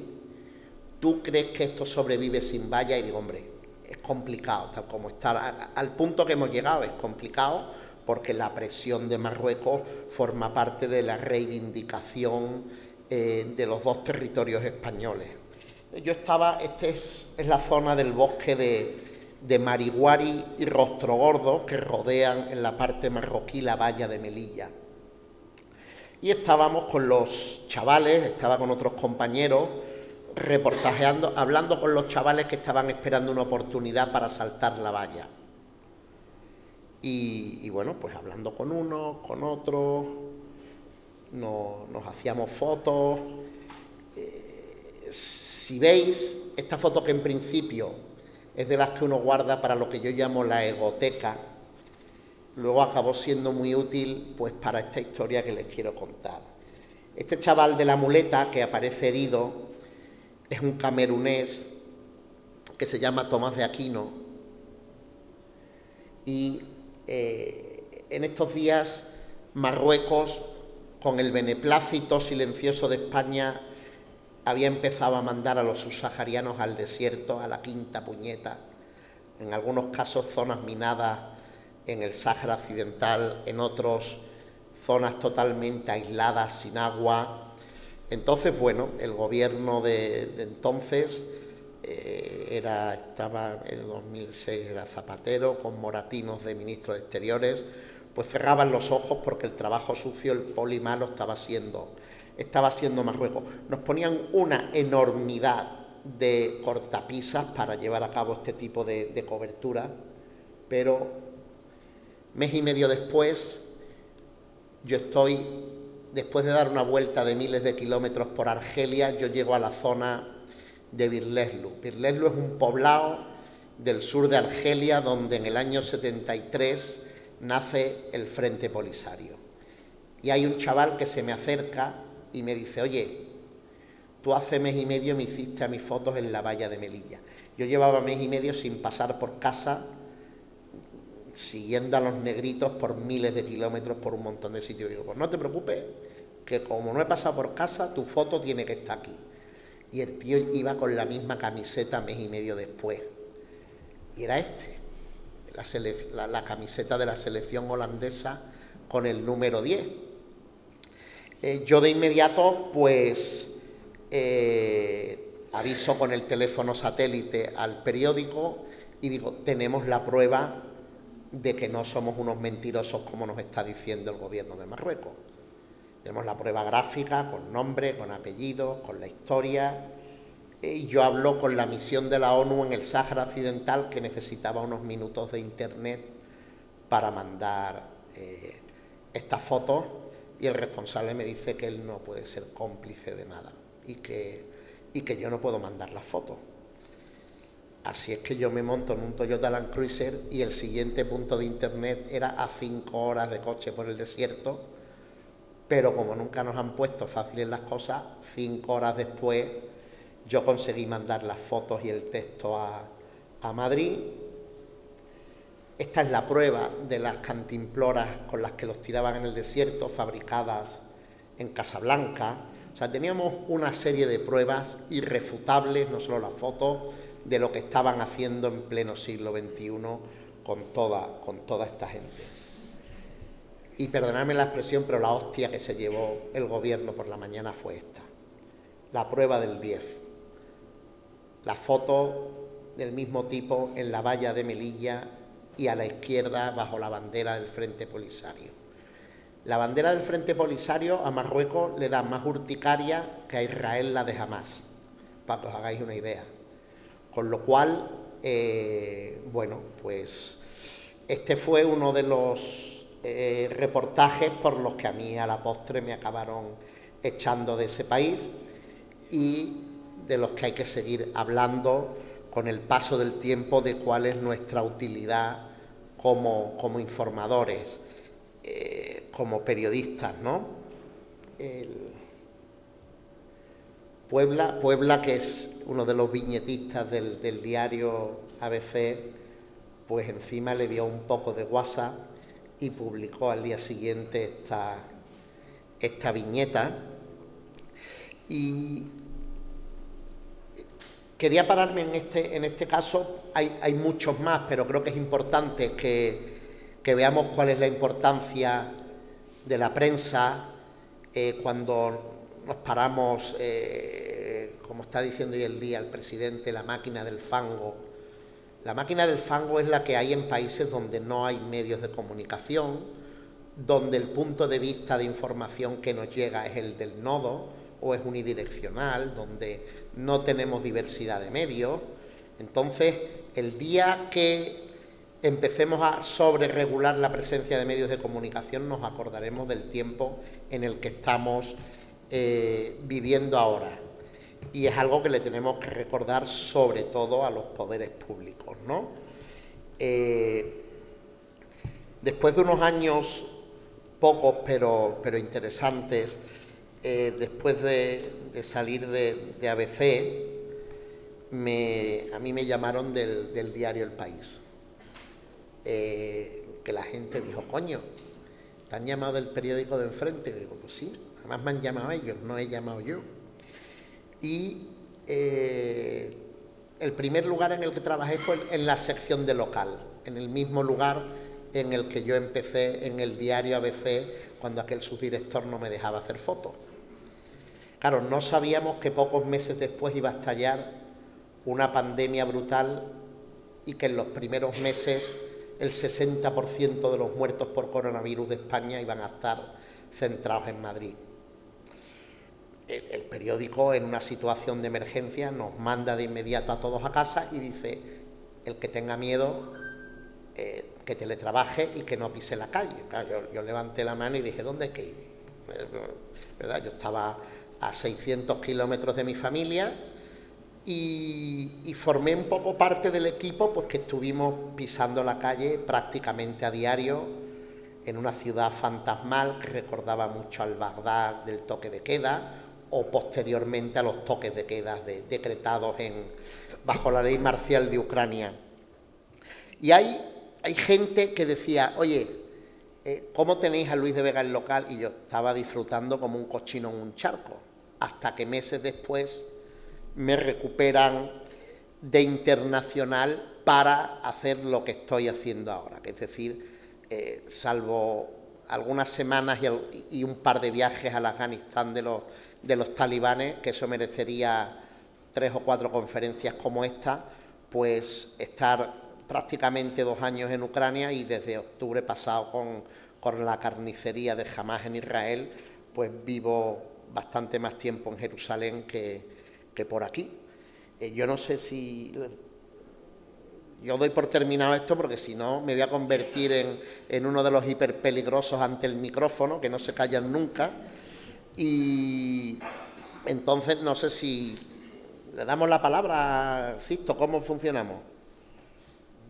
¿tú crees que esto sobrevive sin valla? Y digo, hombre, es complicado, tal como está, al punto que hemos llegado, es complicado, porque la presión de Marruecos forma parte de la reivindicación de los dos territorios españoles. Yo estaba, es la zona del bosque de Mariguari y Rostrogordo, que rodean en la parte marroquí la valla de Melilla. Y estábamos con los chavales, estaba con otros compañeros, reportajeando, hablando con los chavales que estaban esperando una oportunidad para saltar la valla. Y bueno, pues hablando con unos, con otros, nos hacíamos fotos. Si veis, esta foto que en principio es de las que uno guarda para lo que yo llamo la egoteca, luego acabó siendo muy útil pues para esta historia que les quiero contar. Este chaval de la muleta que aparece herido es un camerunés que se llama Tomás de Aquino, y en estos días Marruecos, con el beneplácito silencioso de España, había empezado a mandar a los subsaharianos al desierto, a la quinta puñeta, en algunos casos zonas minadas en el Sáhara Occidental, en otros zonas totalmente aisladas, sin agua. Entonces, bueno, el gobierno de entonces estaba en el 2006, era Zapatero, con Moratinos de ministro de Exteriores, pues cerraban los ojos porque el trabajo sucio, el poli malo, estaba siendo Marruecos. Nos ponían una enormidad de cortapisas para llevar a cabo este tipo de cobertura, pero mes y medio después, después de dar una vuelta de miles de kilómetros por Argelia, yo llego a la zona de Bir Leslu. Bir Leslu es un poblado del sur de Argelia donde en el año 73 nace el Frente Polisario. Y hay un chaval que se me acerca y me dice, oye, tú hace mes y medio me hiciste a mis fotos en la valla de Melilla. Yo llevaba mes y medio sin pasar por casa, siguiendo a los negritos por miles de kilómetros, por un montón de sitios. Digo, pues no te preocupes, que como no he pasado por casa, tu foto tiene que estar aquí. Y el tío iba con la misma camiseta mes y medio después. Y era la camiseta de la selección holandesa con el número 10. Yo de inmediato, pues, aviso con el teléfono satélite al periódico y digo, tenemos la prueba de que no somos unos mentirosos como nos está diciendo el gobierno de Marruecos. Tenemos la prueba gráfica, con nombre, con apellido, con la historia. Y yo hablo con la misión de la ONU en el Sáhara Occidental, que necesitaba unos minutos de internet para mandar estas fotos, y el responsable me dice que él no puede ser cómplice de nada y que yo no puedo mandar las fotos. Así es que yo me monto en un Toyota Land Cruiser y el siguiente punto de internet era a 5 horas de coche por el desierto, pero como nunca nos han puesto fáciles las cosas, 5 horas después yo conseguí mandar las fotos y el texto a Madrid. Esta es la prueba de las cantimploras con las que los tiraban en el desierto, fabricadas en Casablanca. O sea, teníamos una serie de pruebas irrefutables, no solo las fotos, de lo que estaban haciendo en pleno siglo XXI con toda esta gente. Y perdonadme la expresión, pero la hostia que se llevó el gobierno por la mañana fue esta. La prueba del 10. La foto del mismo tipo en la valla de Melilla y a la izquierda bajo la bandera del Frente Polisario. La bandera del Frente Polisario a Marruecos le da más urticaria que a Israel la de Hamás, para que os hagáis una idea. Con lo cual, bueno, pues este fue uno de los reportajes por los que a mí a la postre me acabaron echando de ese país y de los que hay que seguir hablando con el paso del tiempo de cuál es nuestra utilidad como informadores, como periodistas, ¿no? Puebla, que es uno de los viñetistas del diario ABC, pues encima le dio un poco de guasa y publicó al día siguiente esta viñeta. Y quería pararme en este caso, hay muchos más, pero creo que es importante que veamos cuál es la importancia de la prensa cuando nos paramos, como está diciendo hoy el día el presidente, la máquina del fango. La máquina del fango es la que hay en países donde no hay medios de comunicación, donde el punto de vista de información que nos llega es el del nodo o es unidireccional, donde no tenemos diversidad de medios. Entonces, el día que empecemos a sobreregular la presencia de medios de comunicación, nos acordaremos del tiempo en el que estamos viviendo ahora. Y es algo que le tenemos que recordar sobre todo a los poderes públicos, ¿no? Después de unos años, pocos pero interesantes, después de salir de ABC, a mí me llamaron del diario El País. Que la gente dijo, coño, ¿te han llamado del periódico de enfrente? Y digo, pues sí, además me han llamado ellos, no he llamado yo. Y el primer lugar en el que trabajé fue en la sección de local, en el mismo lugar en el que yo empecé en el diario ABC cuando aquel subdirector no me dejaba hacer fotos. Claro, no sabíamos que pocos meses después iba a estallar una pandemia brutal y que en los primeros meses el 60% de los muertos por coronavirus de España iban a estar centrados en Madrid. El periódico, en una situación de emergencia, nos manda de inmediato a todos a casa y dice, el que tenga miedo, que teletrabaje y que no pise la calle. Claro, yo levanté la mano y dije, ¿dónde hay que ir? ¿Verdad? Yo estaba a 600 kilómetros de mi familia y formé un poco parte del equipo, pues que estuvimos pisando la calle prácticamente a diario en una ciudad fantasmal que recordaba mucho al Bagdad del toque de queda o posteriormente a los toques de queda decretados bajo la ley marcial de Ucrania. Y hay gente que decía, oye, ¿cómo tenéis a Luis de Vega en local? Y yo estaba disfrutando como un cochino en un charco, hasta que meses después me recuperan de internacional para hacer lo que estoy haciendo ahora, que es decir, salvo algunas semanas y un par de viajes al Afganistán de los talibanes, que eso merecería 3 o 4 conferencias como esta, pues estar prácticamente 2 años en Ucrania y desde octubre pasado con la carnicería de Hamás en Israel, pues vivo bastante más tiempo en Jerusalén que por aquí. Yo no sé si... Yo doy por terminado esto porque si no me voy a convertir en uno de los hiperpeligrosos ante el micrófono, que no se callan nunca. Y entonces no sé si le damos la palabra, Sisto, ¿cómo funcionamos?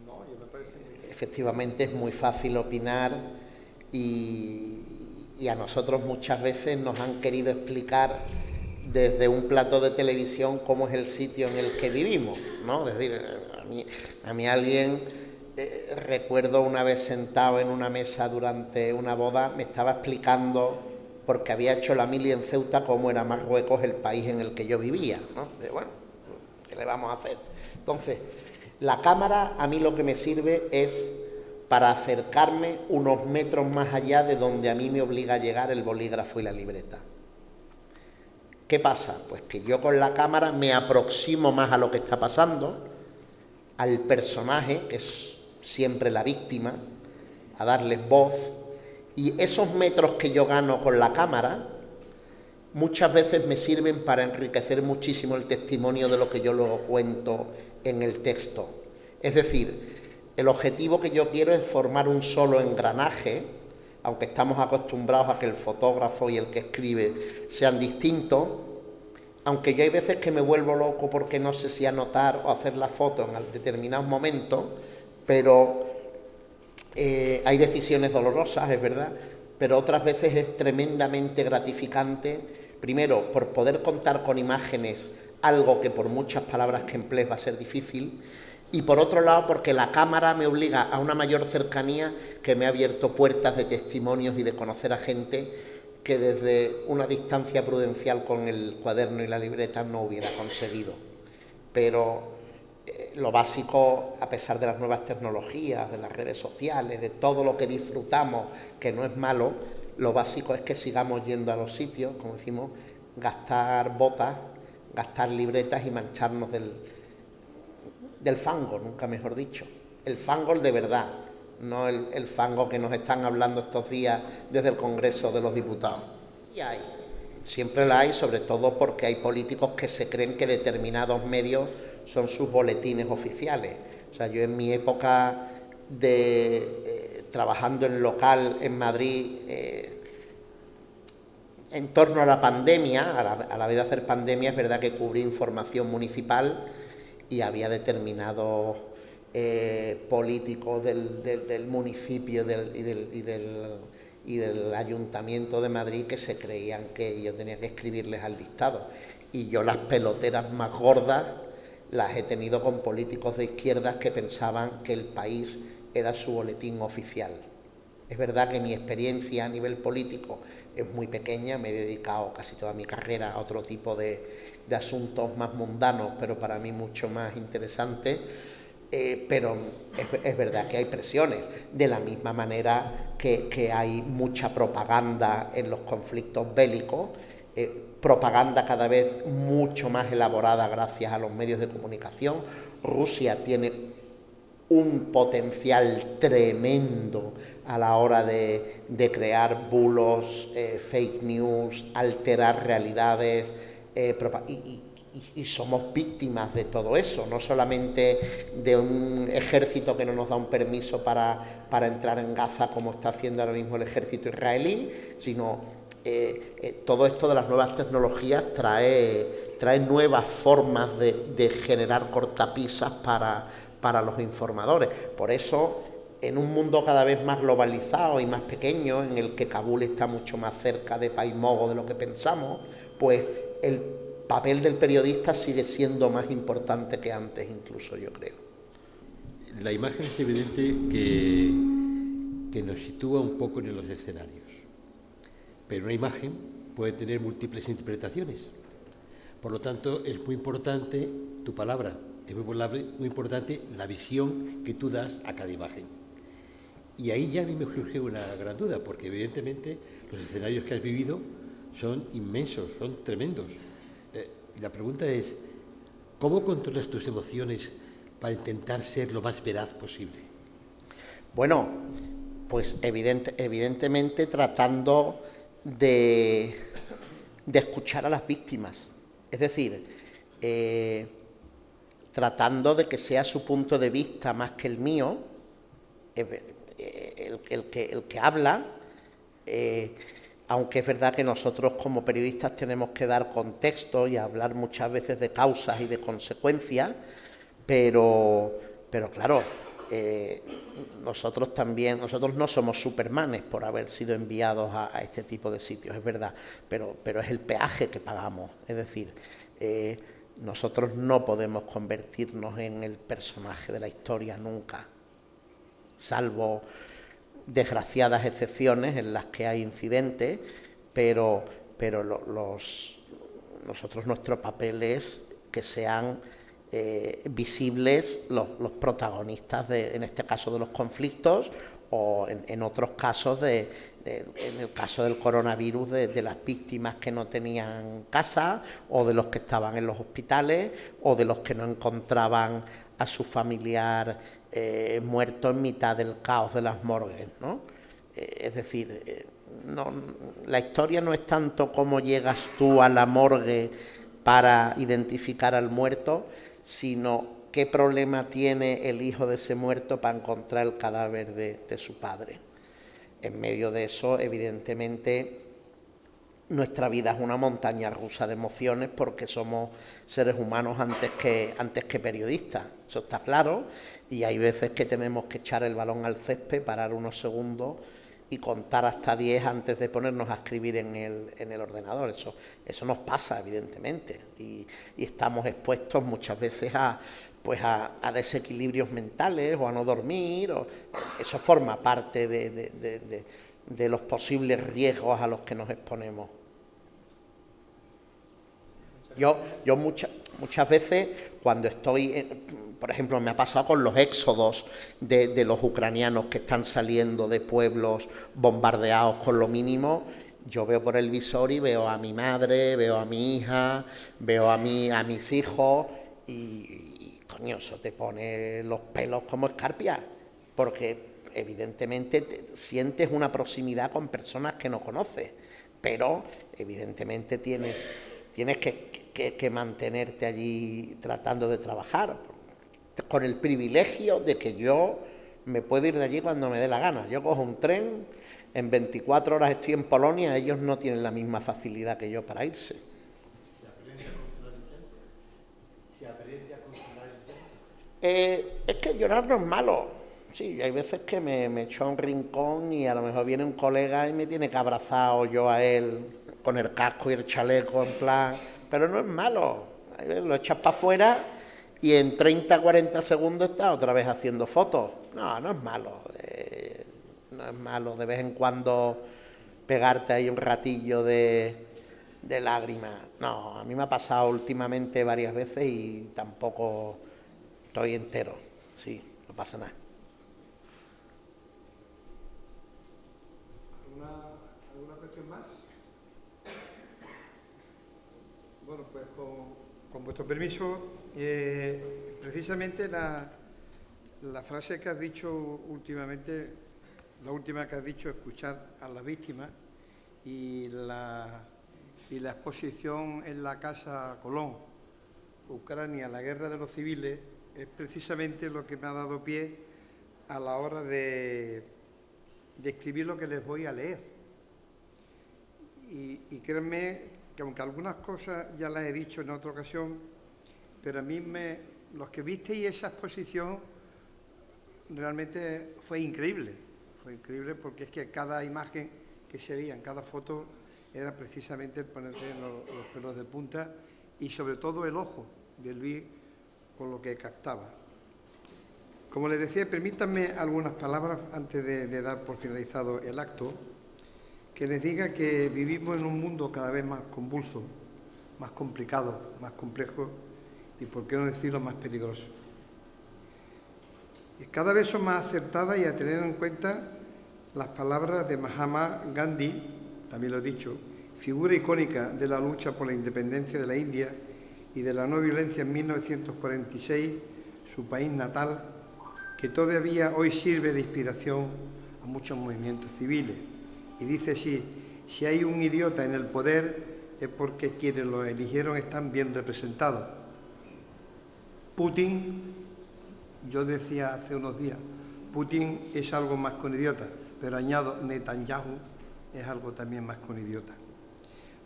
No, yo me parece muy bien. Efectivamente es muy fácil opinar y a nosotros muchas veces nos han querido explicar desde un plató de televisión cómo es el sitio en el que vivimos, ¿no? Es decir, a mí alguien, recuerdo una vez sentado en una mesa durante una boda, me estaba explicando, porque había hecho la mili en Ceuta, cómo era Marruecos el país en el que yo vivía, ¿no? Bueno, ¿qué le vamos a hacer? Entonces, la cámara a mí lo que me sirve es para acercarme unos metros más allá de donde a mí me obliga a llegar el bolígrafo y la libreta. ¿Qué pasa? Pues que yo con la cámara me aproximo más a lo que está pasando, al personaje, que es siempre la víctima, a darles voz, y esos metros que yo gano con la cámara muchas veces me sirven para enriquecer muchísimo el testimonio de lo que yo lo cuento en el texto. Es decir, el objetivo que yo quiero es formar un solo engranaje, aunque estamos acostumbrados a que el fotógrafo y el que escribe sean distintos, aunque yo hay veces que me vuelvo loco porque no sé si anotar o hacer la foto en determinados momentos, pero hay decisiones dolorosas, es verdad, pero otras veces es tremendamente gratificante, primero por poder contar con imágenes algo que por muchas palabras que emplees va a ser difícil, y por otro lado porque la cámara me obliga a una mayor cercanía que me ha abierto puertas de testimonios y de conocer a gente que desde una distancia prudencial con el cuaderno y la libreta no hubiera conseguido. Pero lo básico, a pesar de las nuevas tecnologías, de las redes sociales, de todo lo que disfrutamos, que no es malo, lo básico es que sigamos yendo a los sitios, como decimos, gastar botas, gastar libretas y mancharnos del fango, nunca mejor dicho. El fango de verdad, no el fango que nos están hablando estos días desde el Congreso de los Diputados. Sí hay, siempre la hay, sobre todo porque hay políticos que se creen que determinados medios son sus boletines oficiales. O sea, yo en mi época de trabajando en local en Madrid, en torno a la pandemia, a la vez de hacer pandemia, es verdad que cubrí información municipal y había determinados políticos del municipio y del Ayuntamiento de Madrid que se creían que yo tenía que escribirles al dictado. Y yo las peloteras más gordas las he tenido con políticos de izquierdas que pensaban que El País era su boletín oficial. Es verdad que mi experiencia a nivel político es muy pequeña, me he dedicado casi toda mi carrera a otro tipo de asuntos más mundanos, pero para mí mucho más interesantes, pero es verdad que hay presiones, de la misma manera que hay mucha propaganda en los conflictos bélicos, propaganda cada vez mucho más elaborada gracias a los medios de comunicación. Rusia tiene un potencial tremendo a la hora de crear bulos, fake news, alterar realidades, y somos víctimas de todo eso, no solamente de un ejército que no nos da un permiso para entrar en Gaza como está haciendo ahora mismo el ejército israelí, sino todo esto de las nuevas tecnologías trae nuevas formas de generar cortapisas para los informadores. Por eso, en un mundo cada vez más globalizado y más pequeño, en el que Kabul está mucho más cerca de País Mogo de lo que pensamos, pues el papel del periodista sigue siendo más importante que antes, incluso, yo creo. La imagen es evidente que nos sitúa un poco en los escenarios, pero una imagen puede tener múltiples interpretaciones. Por lo tanto, es muy importante tu palabra, es muy importante la visión que tú das a cada imagen. Y ahí ya a mí me surge una gran duda, porque evidentemente los escenarios que has vivido son inmensos, son tremendos. Y la pregunta es, ¿cómo controlas tus emociones para intentar ser lo más veraz posible? Bueno, pues evidentemente tratando de escuchar a las víctimas. Es decir, tratando de que sea su punto de vista más que el mío, el que habla, aunque es verdad que nosotros como periodistas tenemos que dar contexto y hablar muchas veces de causas y de consecuencias, pero claro, nosotros no somos supermanes por haber sido enviados a este tipo de sitios, es verdad, pero es el peaje que pagamos. Es decir, nosotros no podemos convertirnos en el personaje de la historia nunca, salvo desgraciadas excepciones en las que hay incidentes, pero nosotros, nuestro papel es que sean visibles los protagonistas, en este caso de los conflictos, o en otros casos, en el caso del coronavirus, de las víctimas que no tenían casa, o de los que estaban en los hospitales, o de los que no encontraban a su familiar muerto en mitad del caos de las morgues, ¿no? Es decir, la historia no es tanto cómo llegas tú a la morgue para identificar al muerto, sino qué problema tiene el hijo de ese muerto para encontrar el cadáver de su padre. En medio de eso, evidentemente, nuestra vida es una montaña rusa de emociones, porque somos seres humanos antes que periodistas, eso está claro, y hay veces que tenemos que echar el balón al césped, parar unos segundos y contar hasta 10 antes de ponernos a escribir en el ordenador. Eso nos pasa, evidentemente, y estamos expuestos muchas veces a desequilibrios mentales o a no dormir. Eso forma parte de los posibles riesgos a los que nos exponemos. Yo muchas veces, cuando estoy, por ejemplo, me ha pasado con los éxodos de los ucranianos que están saliendo de pueblos bombardeados con lo mínimo, yo veo por el visor y veo a mi madre, veo a mi hija, veo a mis hijos, y coño, eso te pone los pelos como escarpias, porque evidentemente sientes una proximidad con personas que no conoces, pero evidentemente tienes que mantenerte allí tratando de trabajar, con el privilegio de que yo me puedo ir de allí cuando me dé la gana. Yo cojo un tren, en 24 horas estoy en Polonia, ellos no tienen la misma facilidad que yo para irse. ¿Se aprende a controlar el llanto? Es que llorar no es malo. Sí, hay veces que me echo a un rincón y a lo mejor viene un colega y me tiene que abrazar, o yo a él con el casco y el chaleco, en plan, pero no es malo. Lo echas para afuera y en 30, 40 segundos estás otra vez haciendo fotos. No es malo. No es malo de vez en cuando pegarte ahí un ratillo de lágrimas. No, a mí me ha pasado últimamente varias veces y tampoco estoy entero. Sí, no pasa nada. ¿Alguna cuestión más? Bueno, pues con vuestro permiso, precisamente la frase que has dicho últimamente, la última que has dicho, escuchar a las víctimas, y la exposición en la Casa Colón, Ucrania, la guerra de los civiles, es precisamente lo que me ha dado pie a la hora de escribir lo que les voy a leer. Y créanme que aunque algunas cosas ya las he dicho en otra ocasión, pero a mí los que visteis esa exposición realmente fue increíble porque es que cada imagen que se veía en cada foto era precisamente el ponerse los pelos de punta y sobre todo el ojo de Luis con lo que captaba. Como les decía, permítanme algunas palabras antes de dar por finalizado el acto, que les diga que vivimos en un mundo cada vez más convulso, más complicado, más complejo y, por qué no decirlo, más peligroso. Y cada vez son más acertadas y a tener en cuenta las palabras de Mahatma Gandhi, también lo he dicho, figura icónica de la lucha por la independencia de la India y de la no violencia en 1946, su país natal, que todavía hoy sirve de inspiración a muchos movimientos civiles. Y dice así: si hay un idiota en el poder es porque quienes lo eligieron están bien representados. Putin, yo decía hace unos días, Putin es algo más que un idiota, pero añado, Netanyahu es algo también más que un idiota.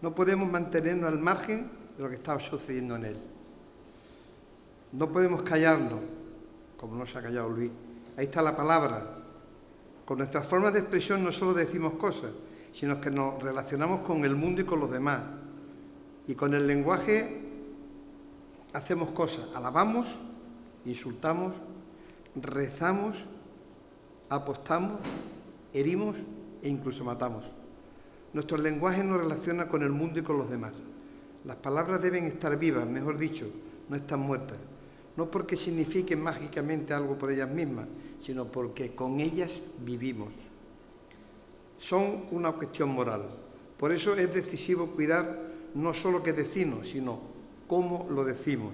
No podemos mantenernos al margen de lo que está sucediendo en él. No podemos callarnos, como no se ha callado Luis. Ahí está la palabra. Con nuestras formas de expresión no solo decimos cosas, sino que nos relacionamos con el mundo y con los demás. Y con el lenguaje hacemos cosas. Alabamos, insultamos, rezamos, apostamos, herimos e incluso matamos. Nuestro lenguaje nos relaciona con el mundo y con los demás. Las palabras deben estar vivas, mejor dicho, no están muertas. No porque signifiquen mágicamente algo por ellas mismas, sino porque con ellas vivimos. Son una cuestión moral. Por eso es decisivo cuidar no solo qué decimos, sino cómo lo decimos.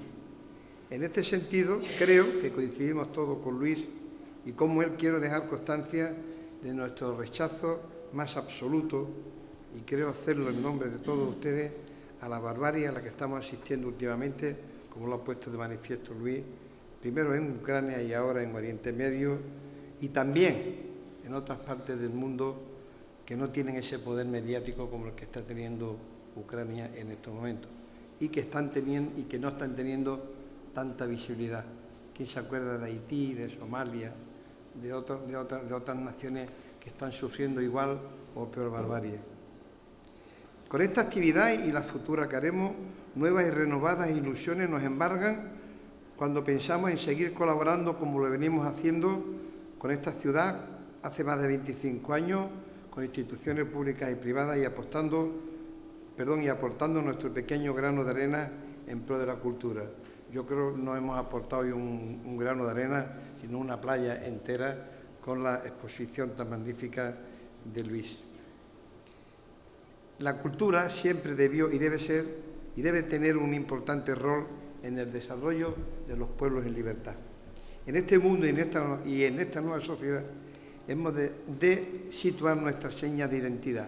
En este sentido, creo que coincidimos todos con Luis y como él quiero dejar constancia de nuestro rechazo más absoluto, y creo hacerlo en nombre de todos ustedes, a la barbarie a la que estamos asistiendo últimamente, como lo ha puesto de manifiesto Luis, primero en Ucrania y ahora en Oriente Medio, y también en otras partes del mundo que no tienen ese poder mediático como el que está teniendo Ucrania en estos momentos, y que no están teniendo tanta visibilidad. ¿Quién se acuerda de Haití, de Somalia, de otras naciones que están sufriendo igual o peor barbarie? Con esta actividad y la futura que haremos, nuevas y renovadas ilusiones nos embargan cuando pensamos en seguir colaborando como lo venimos haciendo con esta ciudad hace más de 25 años, con instituciones públicas y privadas y aportando nuestro pequeño grano de arena en pro de la cultura. Yo creo que no hemos aportado hoy un grano de arena, sino una playa entera con la exposición tan magnífica de Luis. La cultura siempre debió y debe tener un importante rol en el desarrollo de los pueblos en libertad. En este mundo y en esta nueva sociedad hemos de situar nuestras señas de identidad.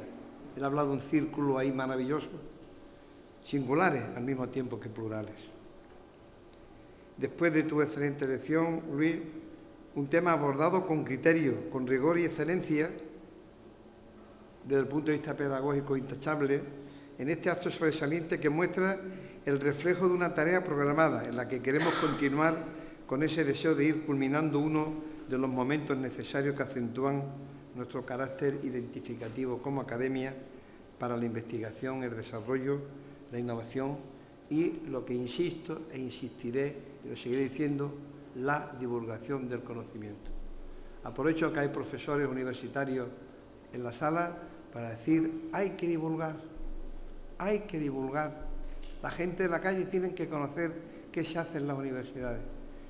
Él ha hablado de un círculo ahí maravilloso, singulares al mismo tiempo que plurales. Después de tu excelente lección, Luis, un tema abordado con criterio, con rigor y excelencia, desde el punto de vista pedagógico intachable, en este acto sobresaliente que muestra el reflejo de una tarea programada en la que queremos continuar con ese deseo de ir culminando uno de los momentos necesarios que acentúan nuestro carácter identificativo como academia para la investigación, el desarrollo, la innovación y, lo que insisto e insistiré y lo seguiré diciendo, la divulgación del conocimiento. Aprovecho que hay profesores universitarios en la sala para decir: hay que divulgar, hay que divulgar. La gente de la calle tiene que conocer qué se hace en las universidades,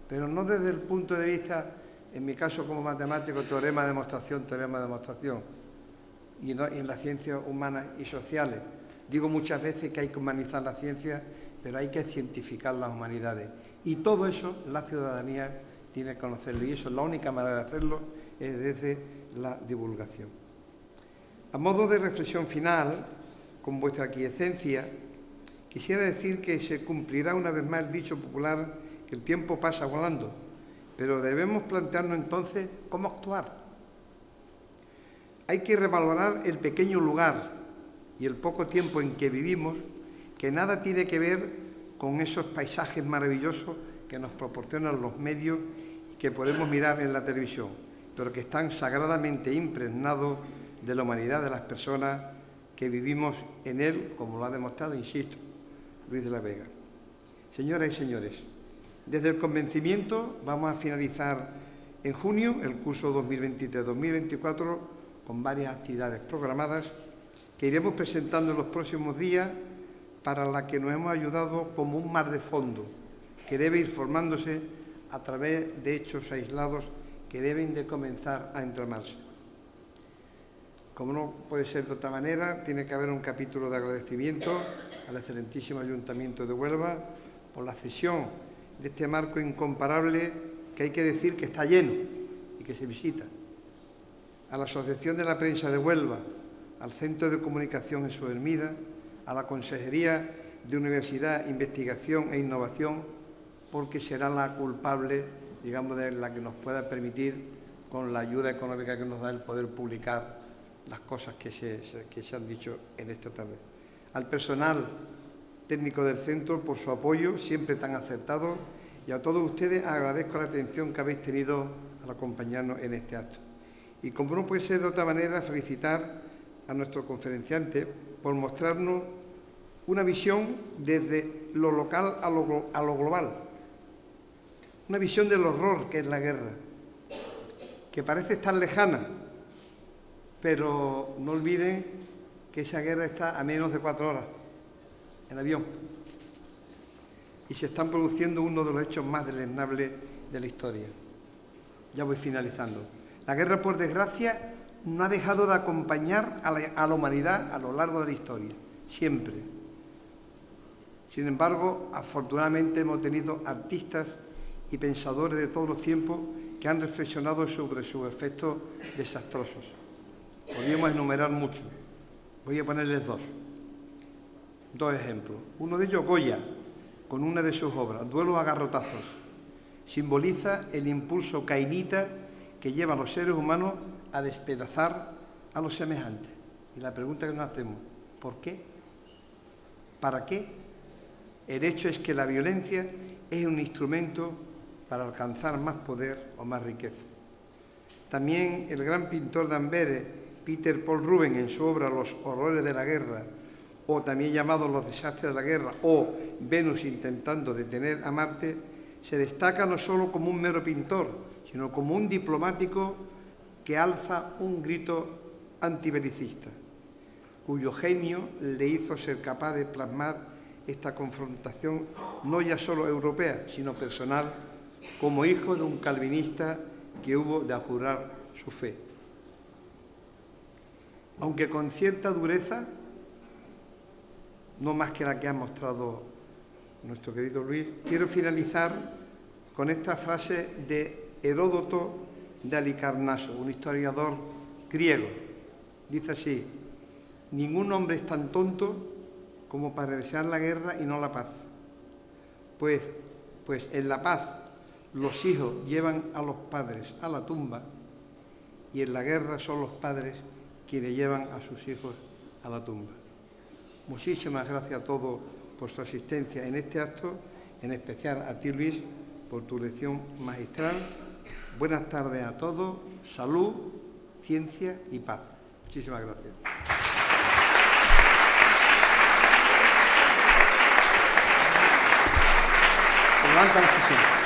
pero no desde el punto de vista, en mi caso como matemático, teorema, demostración, y no en las ciencias humanas y sociales. Digo muchas veces que hay que humanizar la ciencia, pero hay que cientificar las humanidades. Y todo eso la ciudadanía tiene que conocerlo, y eso es la única manera de hacerlo, es desde la divulgación. A modo de reflexión final, con vuestra aquiescencia, quisiera decir que se cumplirá una vez más el dicho popular que el tiempo pasa volando, pero debemos plantearnos entonces cómo actuar. Hay que revalorar el pequeño lugar y el poco tiempo en que vivimos, que nada tiene que ver con esos paisajes maravillosos que nos proporcionan los medios y que podemos mirar en la televisión, pero que están sagradamente impregnados de la humanidad de las personas que vivimos en él, como lo ha demostrado, insisto, Luis de la Vega. Señoras y señores, desde el convencimiento vamos a finalizar en junio el curso 2023-2024 con varias actividades programadas que iremos presentando en los próximos días, para la que nos hemos ayudado como un mar de fondo que debe ir formándose a través de hechos aislados que deben de comenzar a entramarse. Como no puede ser de otra manera, tiene que haber un capítulo de agradecimiento al excelentísimo Ayuntamiento de Huelva por la cesión de este marco incomparable que hay que decir que está lleno y que se visita, a la Asociación de la Prensa de Huelva, al Centro de Comunicación en su Ermida, a la Consejería de Universidad, Investigación e Innovación, porque será la culpable, digamos, de la que nos pueda permitir, con la ayuda económica que nos da, el poder publicar las cosas que se han dicho en esta tarde. Al personal técnico del centro por su apoyo, siempre tan acertado, y a todos ustedes agradezco la atención que habéis tenido al acompañarnos en este acto. Y como no puede ser de otra manera, felicitar a nuestro conferenciante por mostrarnos una visión desde lo local a lo global, una visión del horror que es la guerra, que parece estar lejana, pero no olviden que esa guerra está a menos de 4 horas en avión y se están produciendo uno de los hechos más deleznables de la historia. Ya voy finalizando. La guerra, por desgracia, no ha dejado de acompañar a la humanidad a lo largo de la historia, siempre. Sin embargo, afortunadamente hemos tenido artistas y pensadores de todos los tiempos que han reflexionado sobre sus efectos desastrosos. Podríamos enumerar muchos. Voy a ponerles dos ejemplos. Uno de ellos, Goya, con una de sus obras, Duelo a garrotazos. Simboliza el impulso cainita que lleva a los seres humanos a despedazar a los semejantes. Y la pregunta que nos hacemos, ¿por qué? ¿Para qué? El hecho es que la violencia es un instrumento para alcanzar más poder o más riqueza. También el gran pintor de Amberes, Peter Paul Rubens, en su obra Los horrores de la guerra, o también llamado Los desastres de la guerra, o Venus intentando detener a Marte, se destaca no solo como un mero pintor, sino como un diplomático que alza un grito antibelicista, cuyo genio le hizo ser capaz de plasmar esta confrontación no ya solo europea, sino personal, como hijo de un calvinista que hubo de abjurar su fe. Aunque con cierta dureza, no más que la que ha mostrado nuestro querido Luis, quiero finalizar con esta frase de Heródoto de Halicarnaso, un historiador griego. Dice así: ningún hombre es tan tonto como para desear la guerra y no la paz. Pues en la paz los hijos llevan a los padres a la tumba y en la guerra son los padres quienes llevan a sus hijos a la tumba. Muchísimas gracias a todos por su asistencia en este acto, en especial a ti, Luis, por tu lección magistral. Buenas tardes a todos, salud, ciencia y paz. Muchísimas gracias. Levanta la sesión.